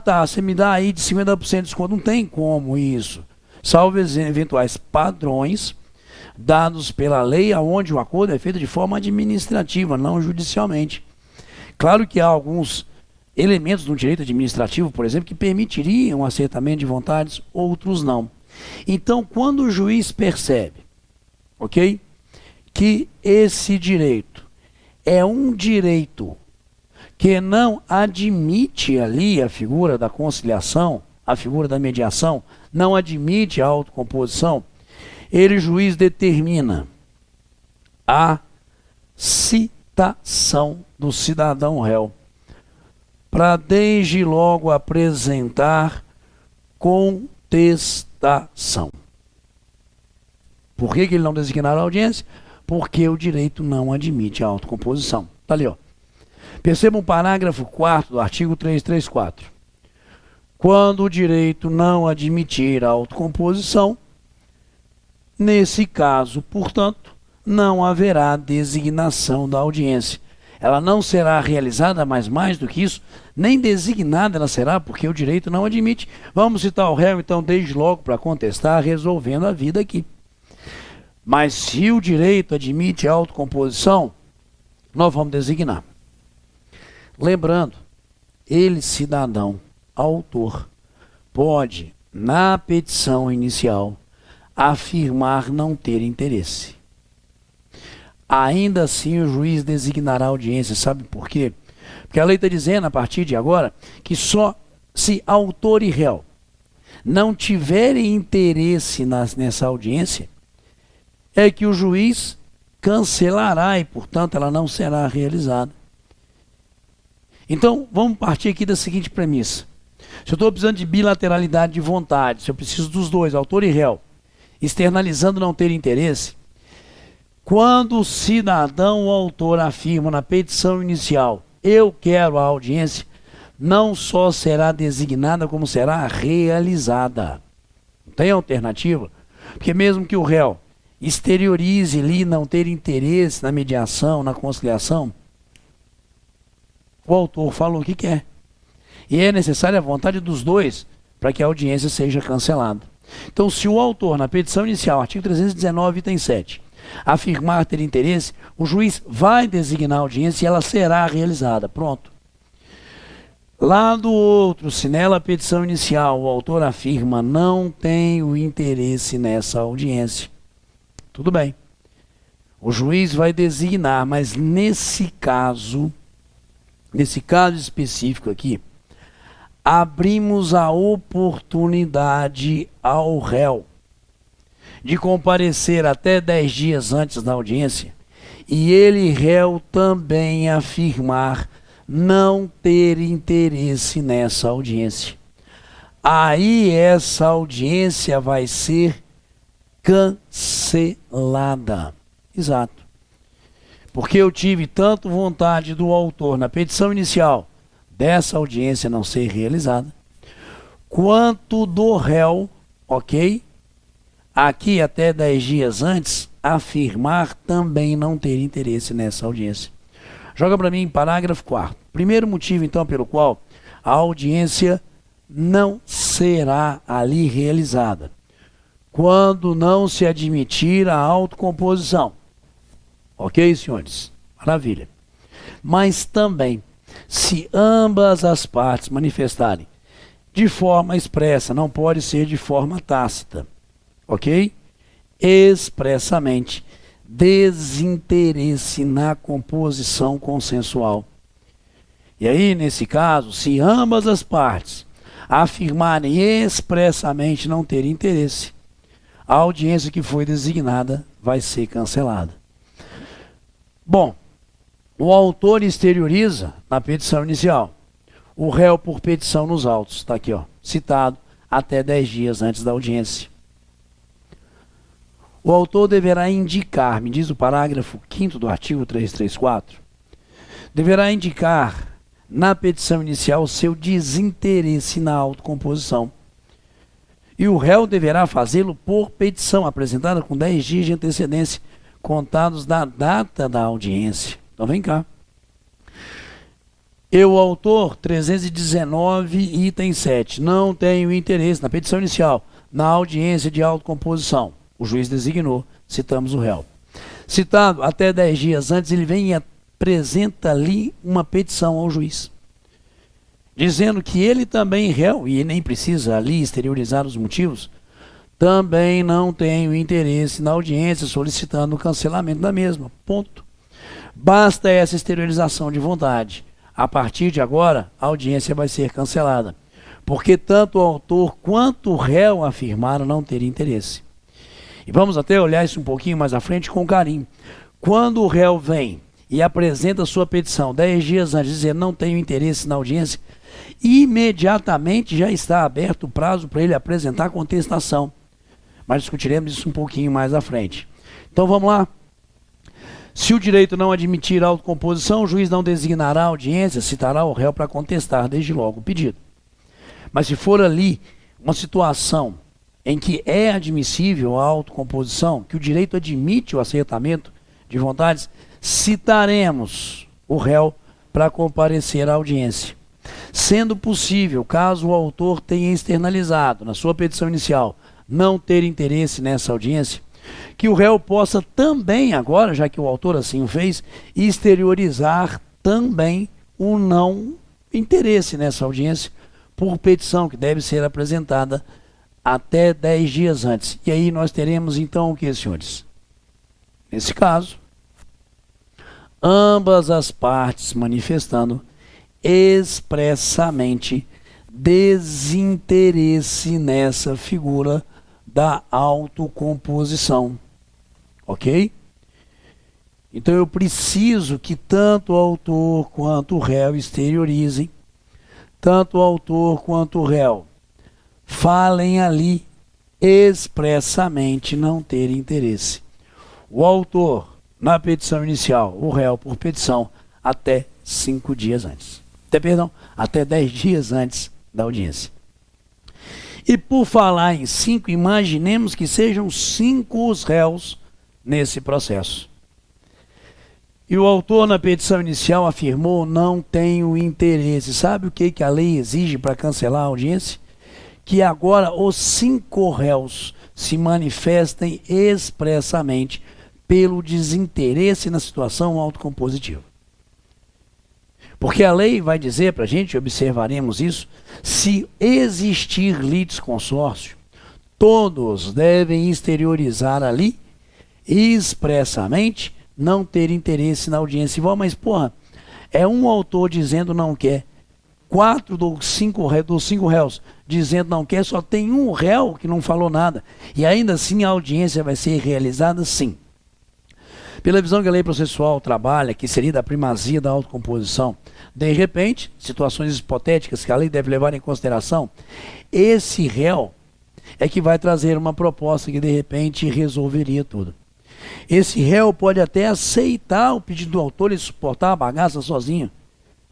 Tá, você me dá aí de 50% de desconto. Não tem como isso. Salvo eventuais padrões dados pela lei, onde o acordo é feito de forma administrativa, não judicialmente. Claro que há alguns elementos no direito administrativo, por exemplo, que permitiriam um acertamento de vontades, outros não. Então, quando o juiz percebe, ok, que esse direito é um direito que não admite ali a figura da conciliação, a figura da mediação, não admite a autocomposição, ele, juiz, determina a citação do cidadão réu para desde logo apresentar contestação. Por que ele não designará a audiência? Porque o direito não admite a autocomposição. Está ali, ó. Percebam o parágrafo 4º do artigo 334. Quando o direito não admitir a autocomposição, nesse caso, portanto, não haverá designação da audiência. Ela não será realizada, mas mais do que isso, nem designada ela será, porque o direito não admite. Vamos citar o réu, então, desde logo para contestar, resolvendo a vida aqui. Mas se o direito admite a autocomposição, nós vamos designar. Lembrando, ele, cidadão, autor, pode, na petição inicial, afirmar não ter interesse. Ainda assim, o juiz designará a audiência. Sabe por quê? Porque a lei está dizendo, a partir de agora, que só se autor e réu não tiverem interesse nessa audiência, é que o juiz cancelará e, portanto, ela não será realizada. Então, vamos partir aqui da seguinte premissa. Se eu estou precisando de bilateralidade de vontade, se eu preciso dos dois, autor e réu, externalizando não ter interesse, quando o cidadão ou autor afirma na petição inicial, eu quero a audiência, não só será designada, como será realizada. Não tem alternativa? Porque mesmo que o réu exteriorize ali não ter interesse na mediação, na conciliação, o autor falou o que quer. E é necessária a vontade dos dois para que a audiência seja cancelada. Então, se o autor, na petição inicial, artigo 319, item 7, afirmar ter interesse, o juiz vai designar a audiência e ela será realizada. Pronto. Lá do outro, se nela a petição inicial o autor afirma não tenho interesse nessa audiência, tudo bem. O juiz vai designar, mas nesse caso específico aqui, abrimos a oportunidade ao réu de comparecer até 10 dias antes da audiência e ele, réu, também afirmar não ter interesse nessa audiência. Aí essa audiência vai ser cancelada. Exato. Porque eu tive tanto vontade do autor na petição inicial dessa audiência não ser realizada, quanto do réu, ok? Aqui até 10 dias antes, afirmar também não ter interesse nessa audiência. Joga para mim parágrafo 4º. Primeiro motivo, então, pelo qual a audiência não será ali realizada. Quando não se admitir a autocomposição. Ok, senhores? Maravilha. Mas também, se ambas as partes manifestarem de forma expressa, não pode ser de forma tácita, ok? Expressamente, desinteresse na composição consensual. E aí, nesse caso, se ambas as partes afirmarem expressamente não ter interesse, a audiência que foi designada vai ser cancelada. Bom, o autor exterioriza na petição inicial. O réu por petição nos autos, está aqui, ó, citado, até 10 dias antes da audiência. O autor deverá indicar, me diz o parágrafo 5º do artigo 334, deverá indicar na petição inicial seu desinteresse na autocomposição. E o réu deverá fazê-lo por petição apresentada com 10 dias de antecedência, contados da data da audiência. Então vem cá. Eu, autor, 319, item 7, não tenho interesse na petição inicial, na audiência de autocomposição. O juiz designou, citamos o réu. Citado até 10 dias antes, ele vem e apresenta ali uma petição ao juiz, dizendo que ele também, réu, e nem precisa ali exteriorizar os motivos, também não tem interesse na audiência, solicitando o cancelamento da mesma. Ponto. Basta essa exteriorização de vontade. A partir de agora, a audiência vai ser cancelada, porque tanto o autor quanto o réu afirmaram não ter interesse. E vamos até olhar isso um pouquinho mais à frente com carinho. Quando o réu vem e apresenta sua petição 10 dias antes, dizendo não tenho interesse na audiência, imediatamente já está aberto o prazo para ele apresentar a contestação. Mas discutiremos isso um pouquinho mais à frente. Então vamos lá. Se o direito não admitir a autocomposição, o juiz não designará a audiência, citará o réu para contestar desde logo o pedido. Mas se for ali uma situação em que é admissível a autocomposição, que o direito admite o aceitamento de vontades, citaremos o réu para comparecer à audiência. Sendo possível, caso o autor tenha externalizado na sua petição inicial não ter interesse nessa audiência, que o réu possa também agora, já que o autor assim o fez, exteriorizar também o não interesse nessa audiência por petição que deve ser apresentada até 10 dias antes. E aí nós teremos então o que, senhores? Nesse caso, ambas as partes manifestando expressamente desinteresse nessa figura da autocomposição. Ok? Então eu preciso que tanto o autor quanto o réu exteriorizem, tanto o autor quanto o réu falem ali expressamente não ter interesse. O autor na petição inicial, o réu por petição até 5 dias antes. Até 10 dias antes da audiência. E por falar em 5, imaginemos que sejam 5 os réus nesse processo. E o autor na petição inicial afirmou não tenho interesse. Sabe o que a lei exige para cancelar a audiência? Que agora os 5 réus se manifestem expressamente pelo desinteresse na situação autocompositiva. Porque a lei vai dizer para a gente, observaremos isso, se existir litisconsórcio, todos devem exteriorizar ali, expressamente, não ter interesse na audiência igual. Mas, porra, é um autor dizendo não quer, 4 dos 5 réus dizendo não quer, só tem um réu que não falou nada. E ainda assim a audiência vai ser realizada sim. Pela visão que a lei processual trabalha, que seria da primazia da autocomposição, de repente, situações hipotéticas que a lei deve levar em consideração, esse réu é que vai trazer uma proposta que de repente resolveria tudo. Esse réu pode até aceitar o pedido do autor e suportar a bagaça sozinho,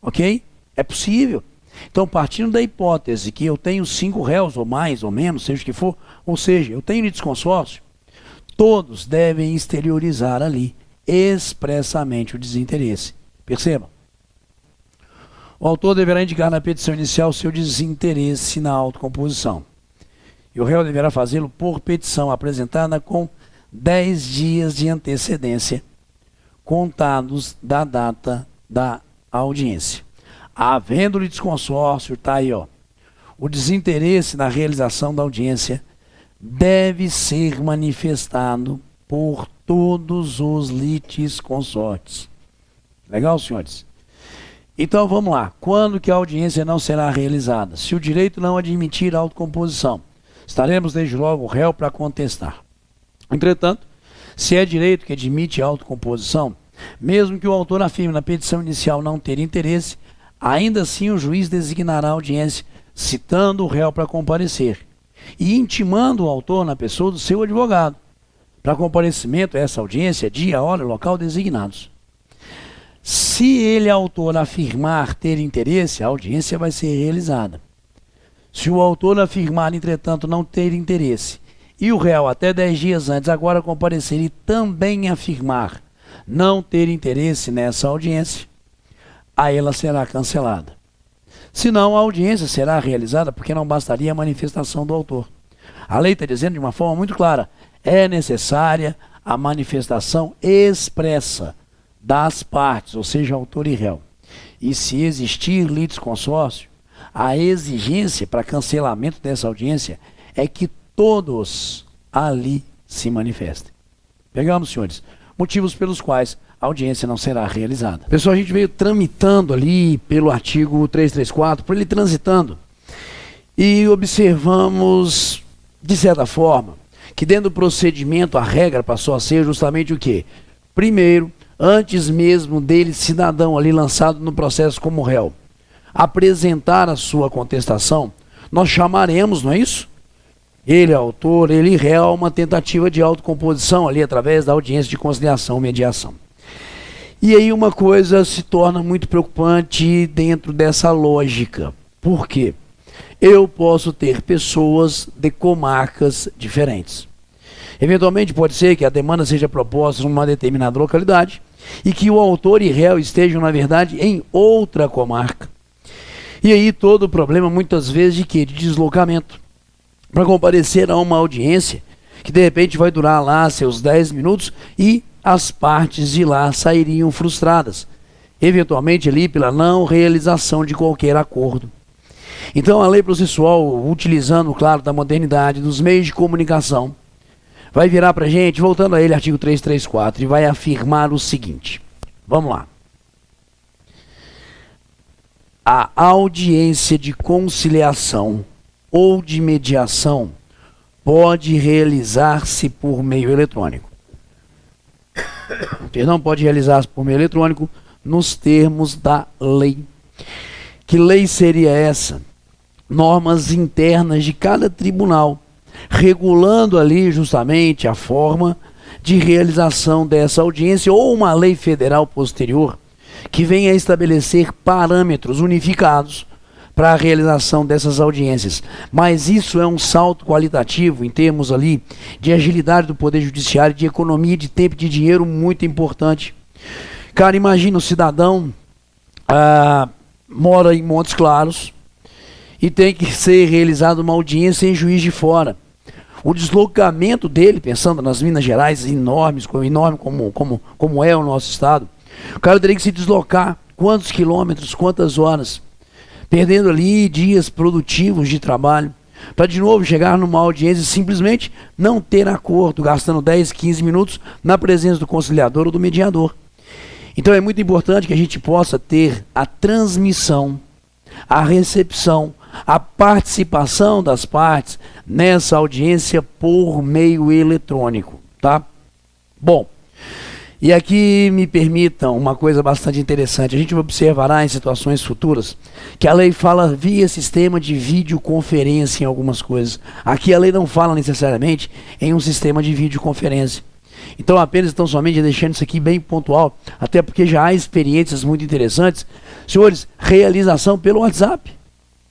ok? É possível. Então, partindo da hipótese que eu tenho 5 réus, ou mais, ou menos, seja o que for, ou seja, eu tenho litisconsórcio, todos devem exteriorizar ali expressamente o desinteresse. Percebam. O autor deverá indicar na petição inicial seu desinteresse na autocomposição. E o réu deverá fazê-lo por petição apresentada com 10 dias de antecedência, contados da data da audiência. Havendo litisconsórcio, está aí, ó, o desinteresse na realização da audiência deve ser manifestado por todos os litisconsortes. Legal, senhores? Então vamos lá. Quando que a audiência não será realizada? Se o direito não admitir a autocomposição, estaremos desde logo o réu para contestar. Entretanto, se é direito que admite a autocomposição, mesmo que o autor afirme na petição inicial não ter interesse, ainda assim o juiz designará a audiência, citando o réu para comparecer e intimando o autor na pessoa do seu advogado para comparecimento a essa audiência, dia, hora e local designados. Se ele, autor, afirmar ter interesse, a audiência vai ser realizada. Se o autor afirmar, entretanto, não ter interesse, e o réu, até 10 dias antes, agora comparecer e também afirmar não ter interesse nessa audiência, aí ela será cancelada. Senão, a audiência será realizada porque não bastaria a manifestação do autor. A lei está dizendo de uma forma muito clara, é necessária a manifestação expressa das partes, ou seja, autor e réu. E se existir litisconsórcio, a exigência para cancelamento dessa audiência é que todos ali se manifestem. Pegamos, senhores, motivos pelos quais a audiência não será realizada. Pessoal, a gente veio tramitando ali pelo artigo 334, por ele transitando, e observamos, de certa forma, que dentro do procedimento a regra passou a ser justamente o quê? Primeiro, antes mesmo dele, cidadão ali lançado no processo como réu, apresentar a sua contestação, nós chamaremos, não é isso? Ele, autor, ele, réu, uma tentativa de autocomposição ali através da audiência de conciliação e mediação. E aí uma coisa se torna muito preocupante dentro dessa lógica. Por quê? Eu posso ter pessoas de comarcas diferentes. Eventualmente pode ser que a demanda seja proposta numa determinada localidade e que o autor e réu estejam, na verdade, em outra comarca. E aí todo o problema, muitas vezes, de quê? De deslocamento. Para comparecer a uma audiência que de repente vai durar lá seus 10 minutos e as partes de lá sairiam frustradas, eventualmente ali pela não realização de qualquer acordo. Então a lei processual, utilizando, claro, da modernidade, dos meios de comunicação, vai virar para a gente, voltando a ele, artigo 334, e vai afirmar o seguinte. Vamos lá. A audiência de conciliação ou de mediação pode realizar-se por meio eletrônico. Perdão, pode realizar-se por meio eletrônico nos termos da lei. Que lei seria essa? Normas internas de cada tribunal, regulando ali justamente a forma de realização dessa audiência, ou uma lei federal posterior que venha a estabelecer parâmetros unificados para a realização dessas audiências. Mas isso é um salto qualitativo em termos ali de agilidade do Poder Judiciário, de economia de tempo e de dinheiro muito importante. Cara, imagina o cidadão mora em Montes Claros e tem que ser realizada uma audiência em Juiz de Fora. O deslocamento dele, pensando nas Minas Gerais enorme como é o nosso estado, o cara teria que se deslocar quantos quilômetros, quantas horas, perdendo ali dias produtivos de trabalho, para de novo chegar numa audiência e simplesmente não ter acordo, gastando 10, 15 minutos na presença do conciliador ou do mediador. Então é muito importante que a gente possa ter a transmissão, a recepção, a participação das partes nessa audiência por meio eletrônico, tá? Bom, e aqui me permitam uma coisa bastante interessante. A gente observará em situações futuras que a lei fala via sistema de videoconferência em algumas coisas. Aqui a lei não fala necessariamente em um sistema de videoconferência. Então apenas estão somente deixando isso aqui bem pontual, até porque já há experiências muito interessantes. Senhores, realização pelo WhatsApp.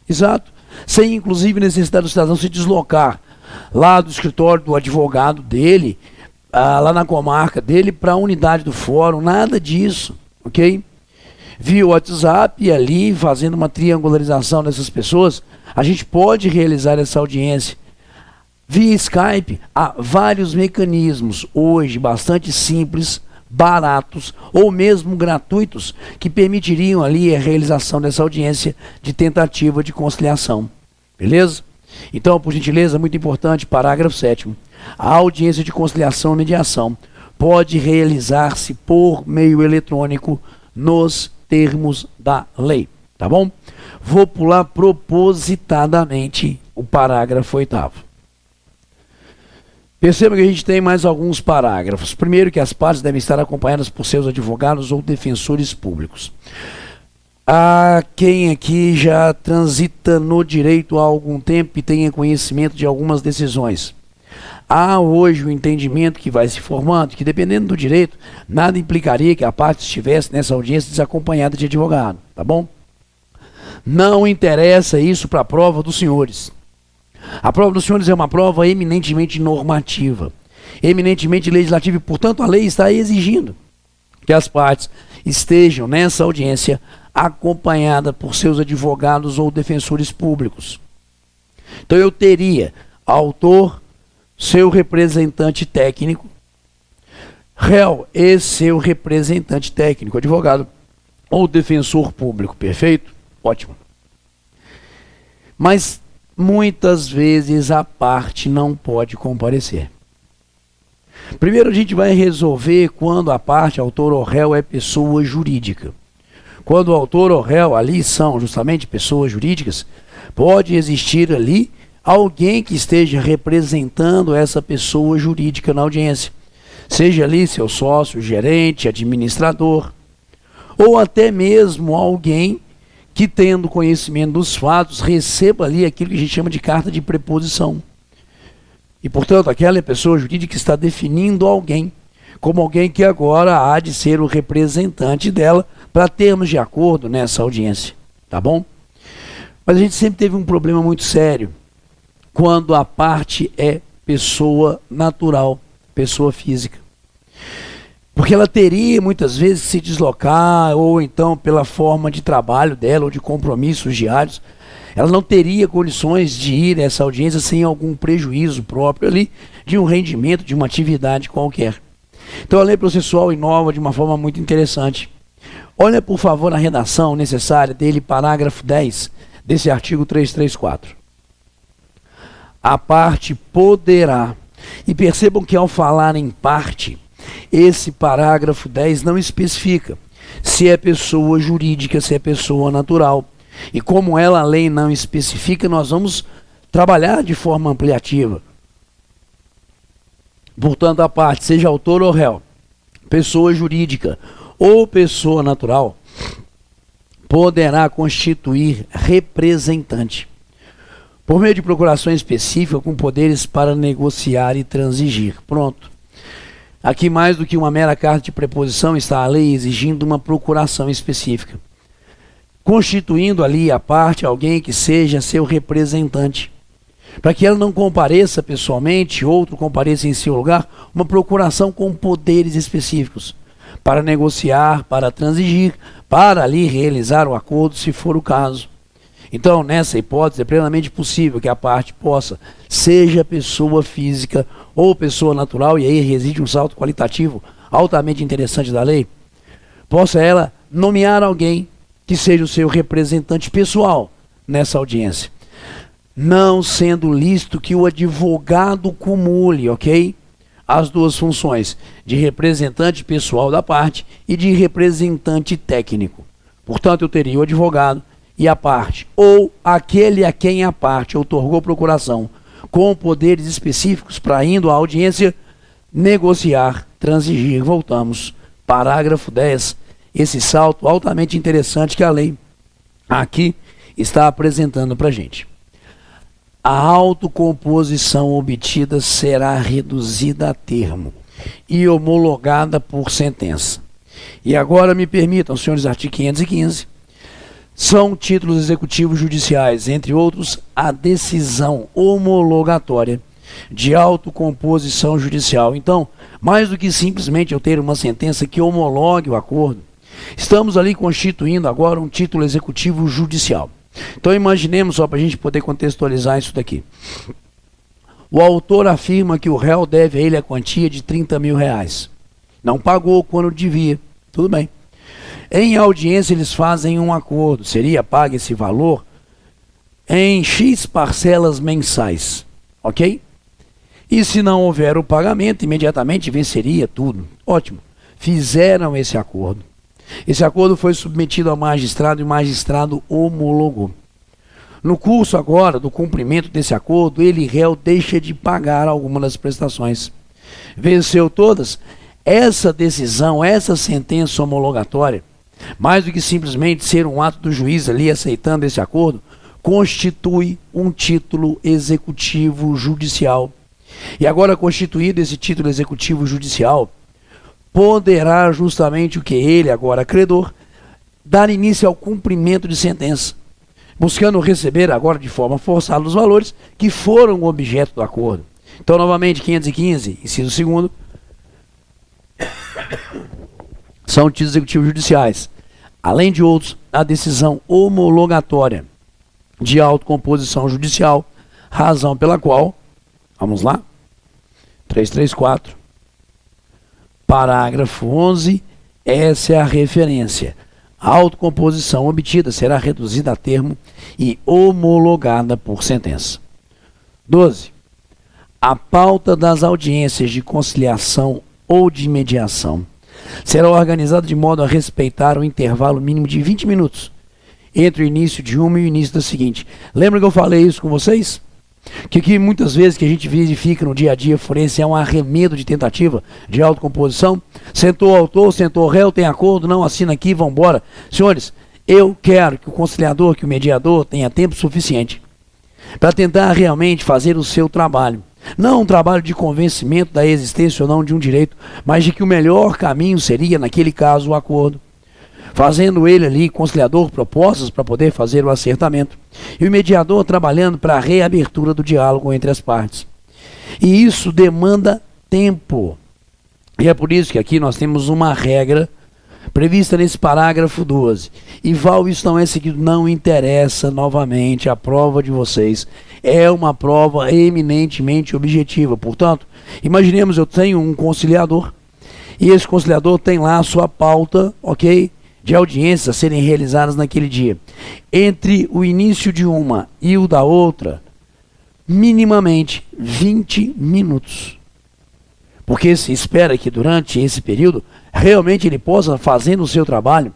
Exato. Sem inclusive necessidade do cidadão se deslocar lá do escritório do advogado dele, lá na comarca dele, para a unidade do fórum, nada disso, ok? Via WhatsApp e ali, fazendo uma triangularização dessas pessoas, a gente pode realizar essa audiência. Via Skype, há vários mecanismos hoje bastante simples baratos ou mesmo gratuitos que permitiriam ali a realização dessa audiência de tentativa de conciliação. Beleza? Então, por gentileza, muito importante, parágrafo 7º. A audiência de conciliação e mediação pode realizar-se por meio eletrônico nos termos da lei. Tá bom? Vou pular propositadamente o parágrafo 8º. Perceba que a gente tem mais alguns parágrafos. Primeiro, que as partes devem estar acompanhadas por seus advogados ou defensores públicos. Há quem aqui já transita no direito há algum tempo e tenha conhecimento de algumas decisões. Há hoje o entendimento que vai se formando que, dependendo do direito, nada implicaria que a parte estivesse nessa audiência desacompanhada de advogado. Tá bom? Não interessa isso para a prova dos senhores. A prova dos senhores é uma prova eminentemente normativa, eminentemente legislativa, e, portanto, a lei está exigindo que as partes estejam nessa audiência acompanhadas por seus advogados ou defensores públicos. Então, eu teria autor, seu representante técnico, réu e seu representante técnico, advogado ou defensor público. Perfeito? Ótimo. Mas muitas vezes a parte não pode comparecer. Primeiro a gente vai resolver quando a parte, autor ou réu, é pessoa jurídica. Quando o autor ou réu ali são justamente pessoas jurídicas, pode existir ali alguém que esteja representando essa pessoa jurídica na audiência. Seja ali seu sócio, gerente, administrador, ou até mesmo alguém que, tendo conhecimento dos fatos, receba ali aquilo que a gente chama de carta de preposição. E, portanto, aquela pessoa jurídica está definindo alguém como alguém que agora há de ser o representante dela para termos de acordo nessa audiência. Tá bom? Mas a gente sempre teve um problema muito sério quando a parte é pessoa natural, pessoa física. Porque ela teria muitas vezes que se deslocar, ou então pela forma de trabalho dela, ou de compromissos diários, ela não teria condições de ir a essa audiência sem algum prejuízo próprio ali, de um rendimento, de uma atividade qualquer. Então a lei processual inova de uma forma muito interessante. Olha, por favor, a redação necessária dele, parágrafo 10, desse artigo 334. A parte poderá, e percebam que ao falar em parte, esse parágrafo 10 não especifica se é pessoa jurídica, se é pessoa natural. E como ela, a lei não especifica, nós vamos trabalhar de forma ampliativa. Portanto, a parte, seja autor ou réu, pessoa jurídica ou pessoa natural, poderá constituir representante, por meio de procuração específica com poderes para negociar e transigir. Pronto. Aqui, mais do que uma mera carta de preposição, está a lei exigindo uma procuração específica, constituindo ali a parte alguém que seja seu representante, para que ela não compareça pessoalmente, outro compareça em seu lugar, uma procuração com poderes específicos, para negociar, para transigir, para ali realizar o acordo, se for o caso. Então, nessa hipótese, é plenamente possível que a parte possa, seja pessoa física ou pessoa natural, e aí reside um salto qualitativo altamente interessante da lei, possa ela nomear alguém que seja o seu representante pessoal nessa audiência, não sendo lícito que o advogado cumule, ok? As duas funções de representante pessoal da parte e de representante técnico. Portanto, eu teria o advogado e a parte, ou aquele a quem a parte outorgou procuração, com poderes específicos para, indo à audiência, negociar, transigir. Voltamos. Parágrafo 10. Esse salto altamente interessante que a lei aqui está apresentando para a gente. A autocomposição obtida será reduzida a termo e homologada por sentença. E agora me permitam, senhores, artigo 515, são títulos executivos judiciais, entre outros, a decisão homologatória de autocomposição judicial. Então, mais do que simplesmente eu ter uma sentença que homologue o acordo, estamos ali constituindo agora um título executivo judicial. Então, imaginemos, só para a gente poder contextualizar isso daqui. O autor afirma que o réu deve a ele a quantia de R$30 mil. Não pagou quando devia. Tudo bem. Em audiência eles fazem um acordo. Seria pago esse valor em X parcelas mensais. Ok? E se não houver o pagamento, imediatamente venceria tudo. Ótimo. Fizeram esse acordo. Esse acordo foi submetido ao magistrado e o magistrado homologou. No curso agora do cumprimento desse acordo, ele, réu, deixa de pagar algumas das prestações. Venceu todas. Essa decisão, essa sentença homologatória, mais do que simplesmente ser um ato do juiz ali aceitando esse acordo, constitui um título executivo judicial. E agora, constituído esse título executivo judicial, poderá justamente o que ele, agora credor, dar início ao cumprimento de sentença, buscando receber agora de forma forçada os valores que foram objeto do acordo. Então, novamente, 515, inciso 2º, são títulos executivos judiciais. Além de outros, a decisão homologatória de autocomposição judicial, razão pela qual, vamos lá, 334, parágrafo 11, essa é a referência. A autocomposição obtida será reduzida a termo e homologada por sentença. 12. A pauta das audiências de conciliação ou de mediação será organizada de modo a respeitar o intervalo mínimo de 20 minutos entre o início de uma e o início da seguinte. Lembra que eu falei isso com vocês? Que muitas vezes que a gente verifica no dia a dia forense é um arremedo de tentativa de autocomposição. Sentou o autor, sentou o réu, tem acordo, não assina aqui, vamos embora. Senhores, eu quero que o conciliador, que o mediador tenha tempo suficiente para tentar realmente fazer o seu trabalho. Não um trabalho de convencimento da existência ou não de um direito, mas de que o melhor caminho seria, naquele caso, o acordo. Fazendo ele ali, conciliador, propostas para poder fazer o acertamento. E o mediador trabalhando para a reabertura do diálogo entre as partes. E isso demanda tempo. E é por isso que aqui nós temos uma regra prevista nesse parágrafo 12. E Val, isso não é seguido, não interessa novamente a prova de vocês. É uma prova eminentemente objetiva. Portanto, imaginemos eu tenho um conciliador e esse conciliador tem lá a sua pauta, ok? De audiências a serem realizadas naquele dia. Entre o início de uma e o da outra, minimamente 20 minutos. Porque se espera que durante esse período, realmente ele possa, fazendo o seu trabalho,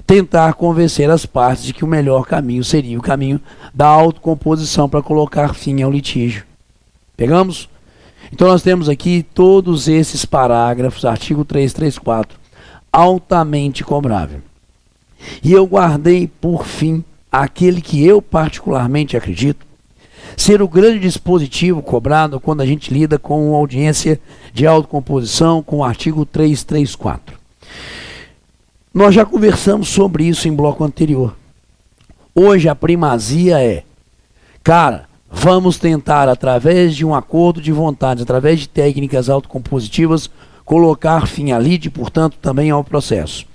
tentar convencer as partes de que o melhor caminho seria o caminho da autocomposição para colocar fim ao litígio. Pegamos? Então nós temos aqui todos esses parágrafos, artigo 334, altamente cobrável. E eu guardei, por fim, aquele que eu particularmente acredito ser o grande dispositivo cobrado quando a gente lida com audiência de autocomposição, com o artigo 334. Nós já conversamos sobre isso em bloco anterior. Hoje a primazia é, cara, vamos tentar, através de um acordo de vontades, através de técnicas autocompositivas, colocar fim à lide e, portanto, também ao processo,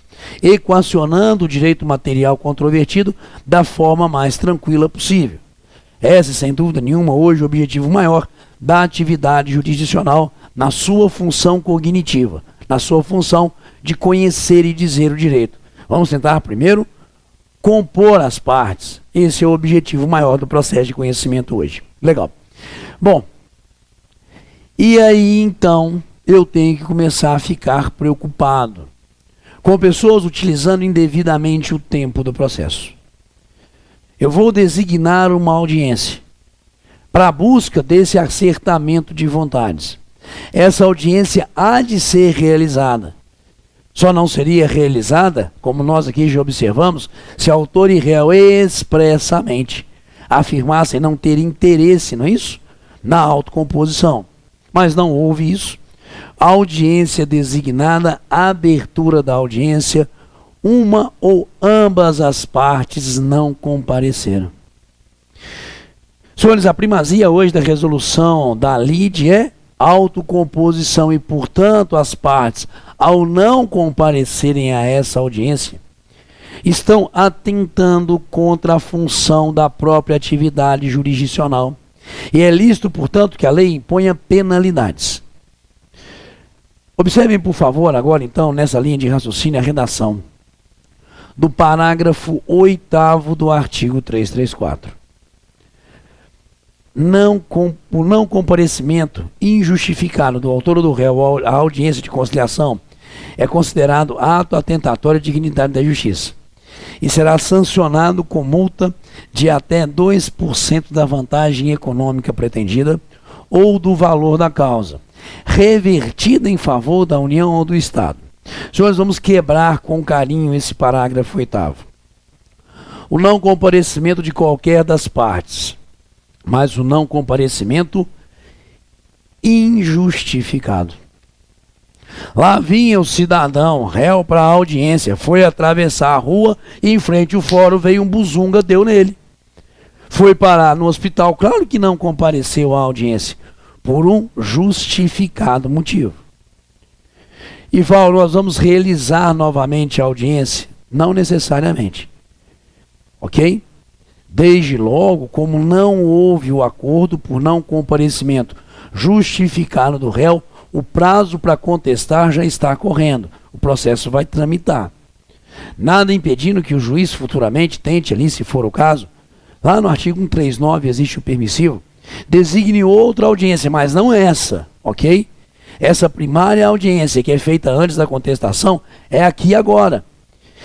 equacionando o direito material controvertido da forma mais tranquila possível. Esse, sem dúvida nenhuma, hoje o objetivo maior da atividade jurisdicional na sua função cognitiva, na sua função de conhecer e dizer o direito. Vamos tentar primeiro compor as partes. Esse é o objetivo maior do processo de conhecimento hoje. Legal. Bom, e aí então eu tenho que começar a ficar preocupado com pessoas utilizando indevidamente o tempo do processo. Eu vou designar uma audiência para a busca desse acertamento de vontades. Essa audiência há de ser realizada. Só não seria realizada, como nós aqui já observamos, se autor e réu expressamente afirmassem não ter interesse, não é isso? Na autocomposição. Mas não houve isso. Audiência designada, abertura da audiência, uma ou ambas as partes não compareceram. Senhores, a primazia hoje da resolução da lide é autocomposição e, portanto, as partes, ao não comparecerem a essa audiência, estão atentando contra a função da própria atividade jurisdicional. E é lícito, portanto, que a lei imponha penalidades. Observem, por favor, agora então, nessa linha de raciocínio, a redação do parágrafo 8º do artigo 334. O não comparecimento injustificado do autor ou do réu à audiência de conciliação é considerado ato atentatório à dignidade da justiça e será sancionado com multa de até 2% da vantagem econômica pretendida ou do valor da causa, revertida em favor da União ou do Estado. Senhores, vamos quebrar com carinho esse parágrafo 8º. O não comparecimento de qualquer das partes, mas o não comparecimento injustificado. Lá vinha o cidadão, réu para a audiência, foi atravessar a rua e em frente ao fórum veio um buzunga, deu nele. Foi parar no hospital, claro que não compareceu à audiência, por um justificado motivo. E Val, nós vamos realizar novamente a audiência? Não necessariamente. Ok? Desde logo, como não houve o acordo por não comparecimento justificado do réu, o prazo para contestar já está correndo. O processo vai tramitar. Nada impedindo que o juiz futuramente tente ali, se for o caso, lá no artigo 139 existe o permissivo, designe outra audiência, mas não essa, ok? Essa primária audiência que é feita antes da contestação é aqui agora.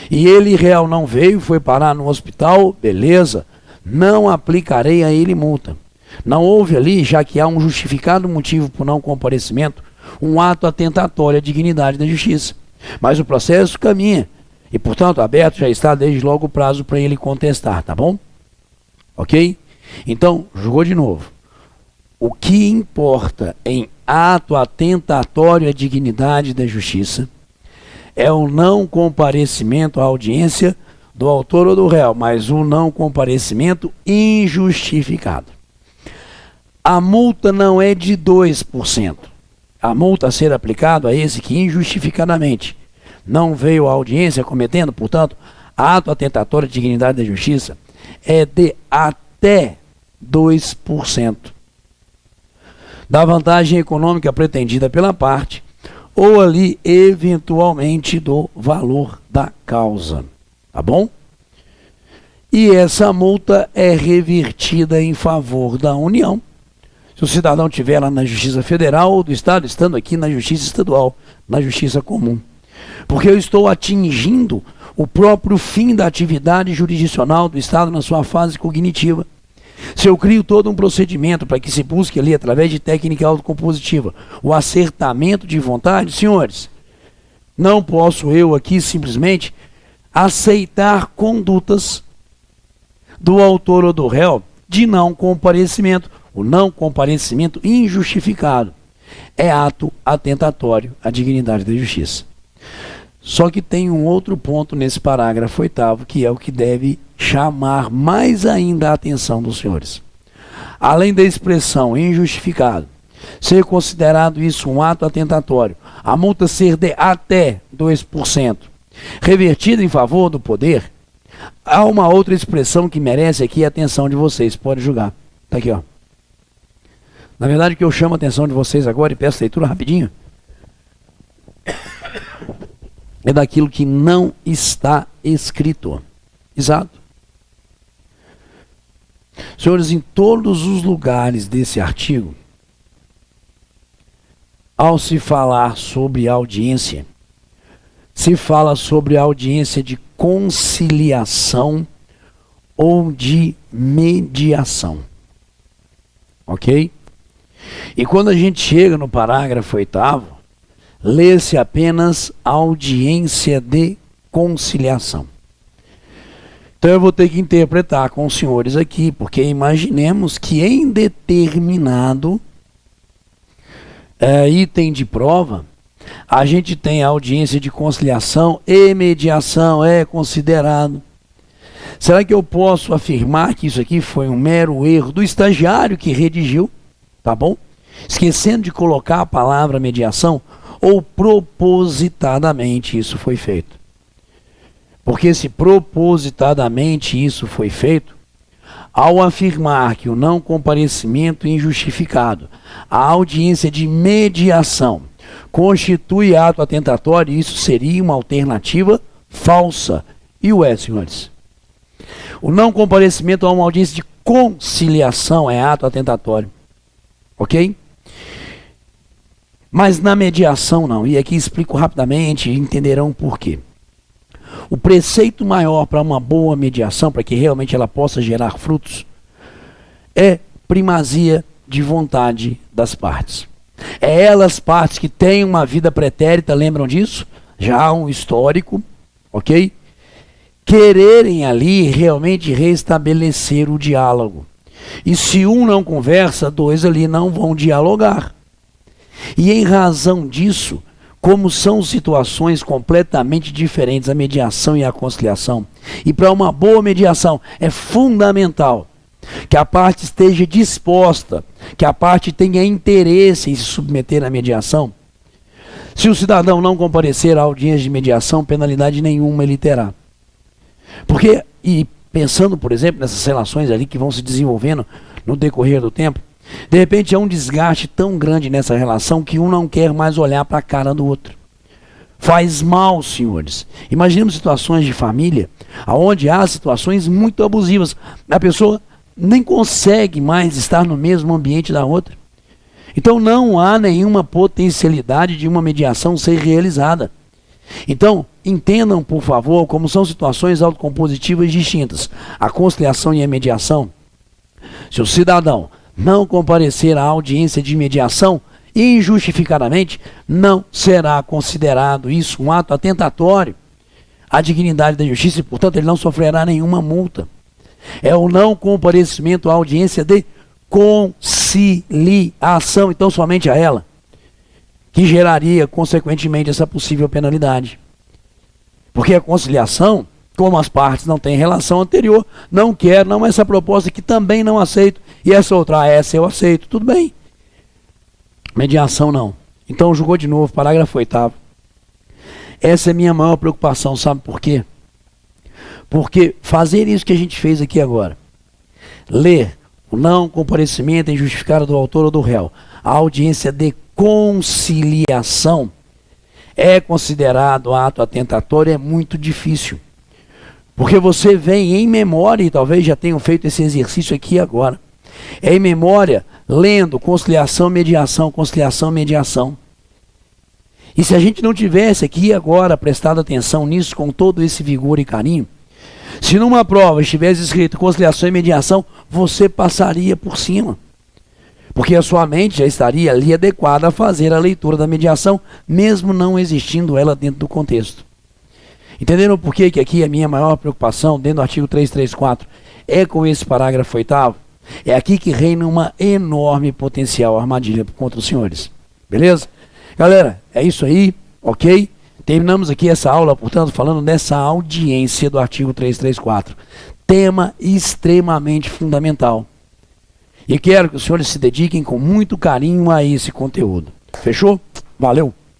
E ele, réu, não veio, foi parar no hospital, beleza, não aplicarei a ele multa. Não houve ali, já que há um justificado motivo por não comparecimento, um ato atentatório à dignidade da justiça. Mas o processo caminha e, portanto, aberto já está desde logo o prazo para ele contestar, tá bom? Ok? Então, jogou de novo. O que importa em ato atentatório à dignidade da justiça é o não comparecimento à audiência do autor ou do réu, mas o não comparecimento injustificado. A multa não é de 2%. A multa a ser aplicada a esse que injustificadamente não veio à audiência cometendo, portanto, ato atentatório à dignidade da justiça é de até 2% da vantagem econômica pretendida pela parte ou ali, eventualmente, do valor da causa. Tá bom? E essa multa é revertida em favor da União, se o cidadão estiver lá na Justiça Federal ou do Estado, estando aqui na Justiça Estadual, na Justiça Comum. Porque eu estou atingindo o próprio fim da atividade jurisdicional do Estado na sua fase cognitiva. Se eu crio todo um procedimento para que se busque ali, através de técnica autocompositiva, o acertamento de vontade, senhores, não posso eu aqui simplesmente aceitar condutas do autor ou do réu de não comparecimento. O não comparecimento injustificado é ato atentatório à dignidade da justiça. Só que tem um outro ponto nesse parágrafo 8º, que é o que deve chamar mais ainda a atenção dos senhores. Além da expressão injustificado, ser considerado isso um ato atentatório, a multa ser de até 2%, revertida em favor do poder, há uma outra expressão que merece aqui a atenção de vocês, pode julgar. Está aqui, ó. Na verdade, o que eu chamo a atenção de vocês agora, e peço leitura rapidinho, é daquilo que não está escrito. Exato. Senhores, em todos os lugares desse artigo, ao se falar sobre audiência, se fala sobre audiência de conciliação ou de mediação. Ok? E quando a gente chega no parágrafo 8º, lê-se apenas audiência de conciliação. Então eu vou ter que interpretar com os senhores aqui, porque imaginemos que em determinado item de prova, a gente tem audiência de conciliação e mediação é considerado. Será que eu posso afirmar que isso aqui foi um mero erro do estagiário que redigiu? Tá bom? Esquecendo de colocar a palavra mediação, ou propositadamente isso foi feito? Porque se propositadamente isso foi feito, ao afirmar que o não comparecimento injustificado, a audiência de mediação, constitui ato atentatório, isso seria uma alternativa falsa. E o senhores? O não comparecimento a uma audiência de conciliação é ato atentatório. Ok? Mas na mediação não. E aqui explico rapidamente e entenderão por quê. O preceito maior para uma boa mediação, para que realmente ela possa gerar frutos, é primazia de vontade das partes. É elas partes que têm uma vida pretérita, lembram disso? Já há um histórico, ok? Quererem ali realmente restabelecer o diálogo. E se um não conversa, dois ali não vão dialogar. E em razão disso, como são situações completamente diferentes, a mediação e a conciliação, e para uma boa mediação é fundamental que a parte esteja disposta, que a parte tenha interesse em se submeter à mediação. Se o cidadão não comparecer à audiência de mediação, penalidade nenhuma ele terá. Porque, e pensando, por exemplo, nessas relações ali que vão se desenvolvendo no decorrer do tempo, de repente há um desgaste tão grande nessa relação que um não quer mais olhar para a cara do outro. Faz mal, senhores. Imaginemos situações de família, onde há situações muito abusivas. A pessoa nem consegue mais estar no mesmo ambiente da outra. Então não há nenhuma potencialidade de uma mediação ser realizada. Então, entendam, por favor, como são situações autocompositivas distintas. A conciliação e a mediação. Se o cidadão não comparecer à audiência de mediação, injustificadamente, não será considerado isso um ato atentatório à dignidade da justiça e, portanto, ele não sofrerá nenhuma multa. É o não comparecimento à audiência de conciliação, então somente a ela, que geraria, consequentemente, essa possível penalidade. Porque a conciliação, como as partes não têm relação anterior, não quer, não essa proposta que também não aceito, e essa outra, essa eu aceito, tudo bem. Mediação não. Então julgou de novo, parágrafo 8º. Essa é a minha maior preocupação, sabe por quê? Porque fazer isso que a gente fez aqui agora, ler o não comparecimento injustificado do autor ou do réu, a audiência de conciliação, é considerado ato atentatório, é muito difícil. Porque você vem em memória, e talvez já tenham feito esse exercício aqui agora, em memória, lendo conciliação, mediação. E se a gente não tivesse aqui agora prestado atenção nisso com todo esse vigor e carinho, se numa prova estivesse escrito conciliação e mediação, você passaria por cima. Porque a sua mente já estaria ali adequada a fazer a leitura da mediação, mesmo não existindo ela dentro do contexto. Entenderam por que aqui a minha maior preocupação, dentro do artigo 334, é com esse parágrafo 8º? É aqui que reina uma enorme potencial armadilha contra os senhores. Beleza? Galera, é isso aí, ok? Terminamos aqui essa aula, portanto, falando dessa audiência do artigo 334. Tema extremamente fundamental. E quero que os senhores se dediquem com muito carinho a esse conteúdo. Fechou? Valeu!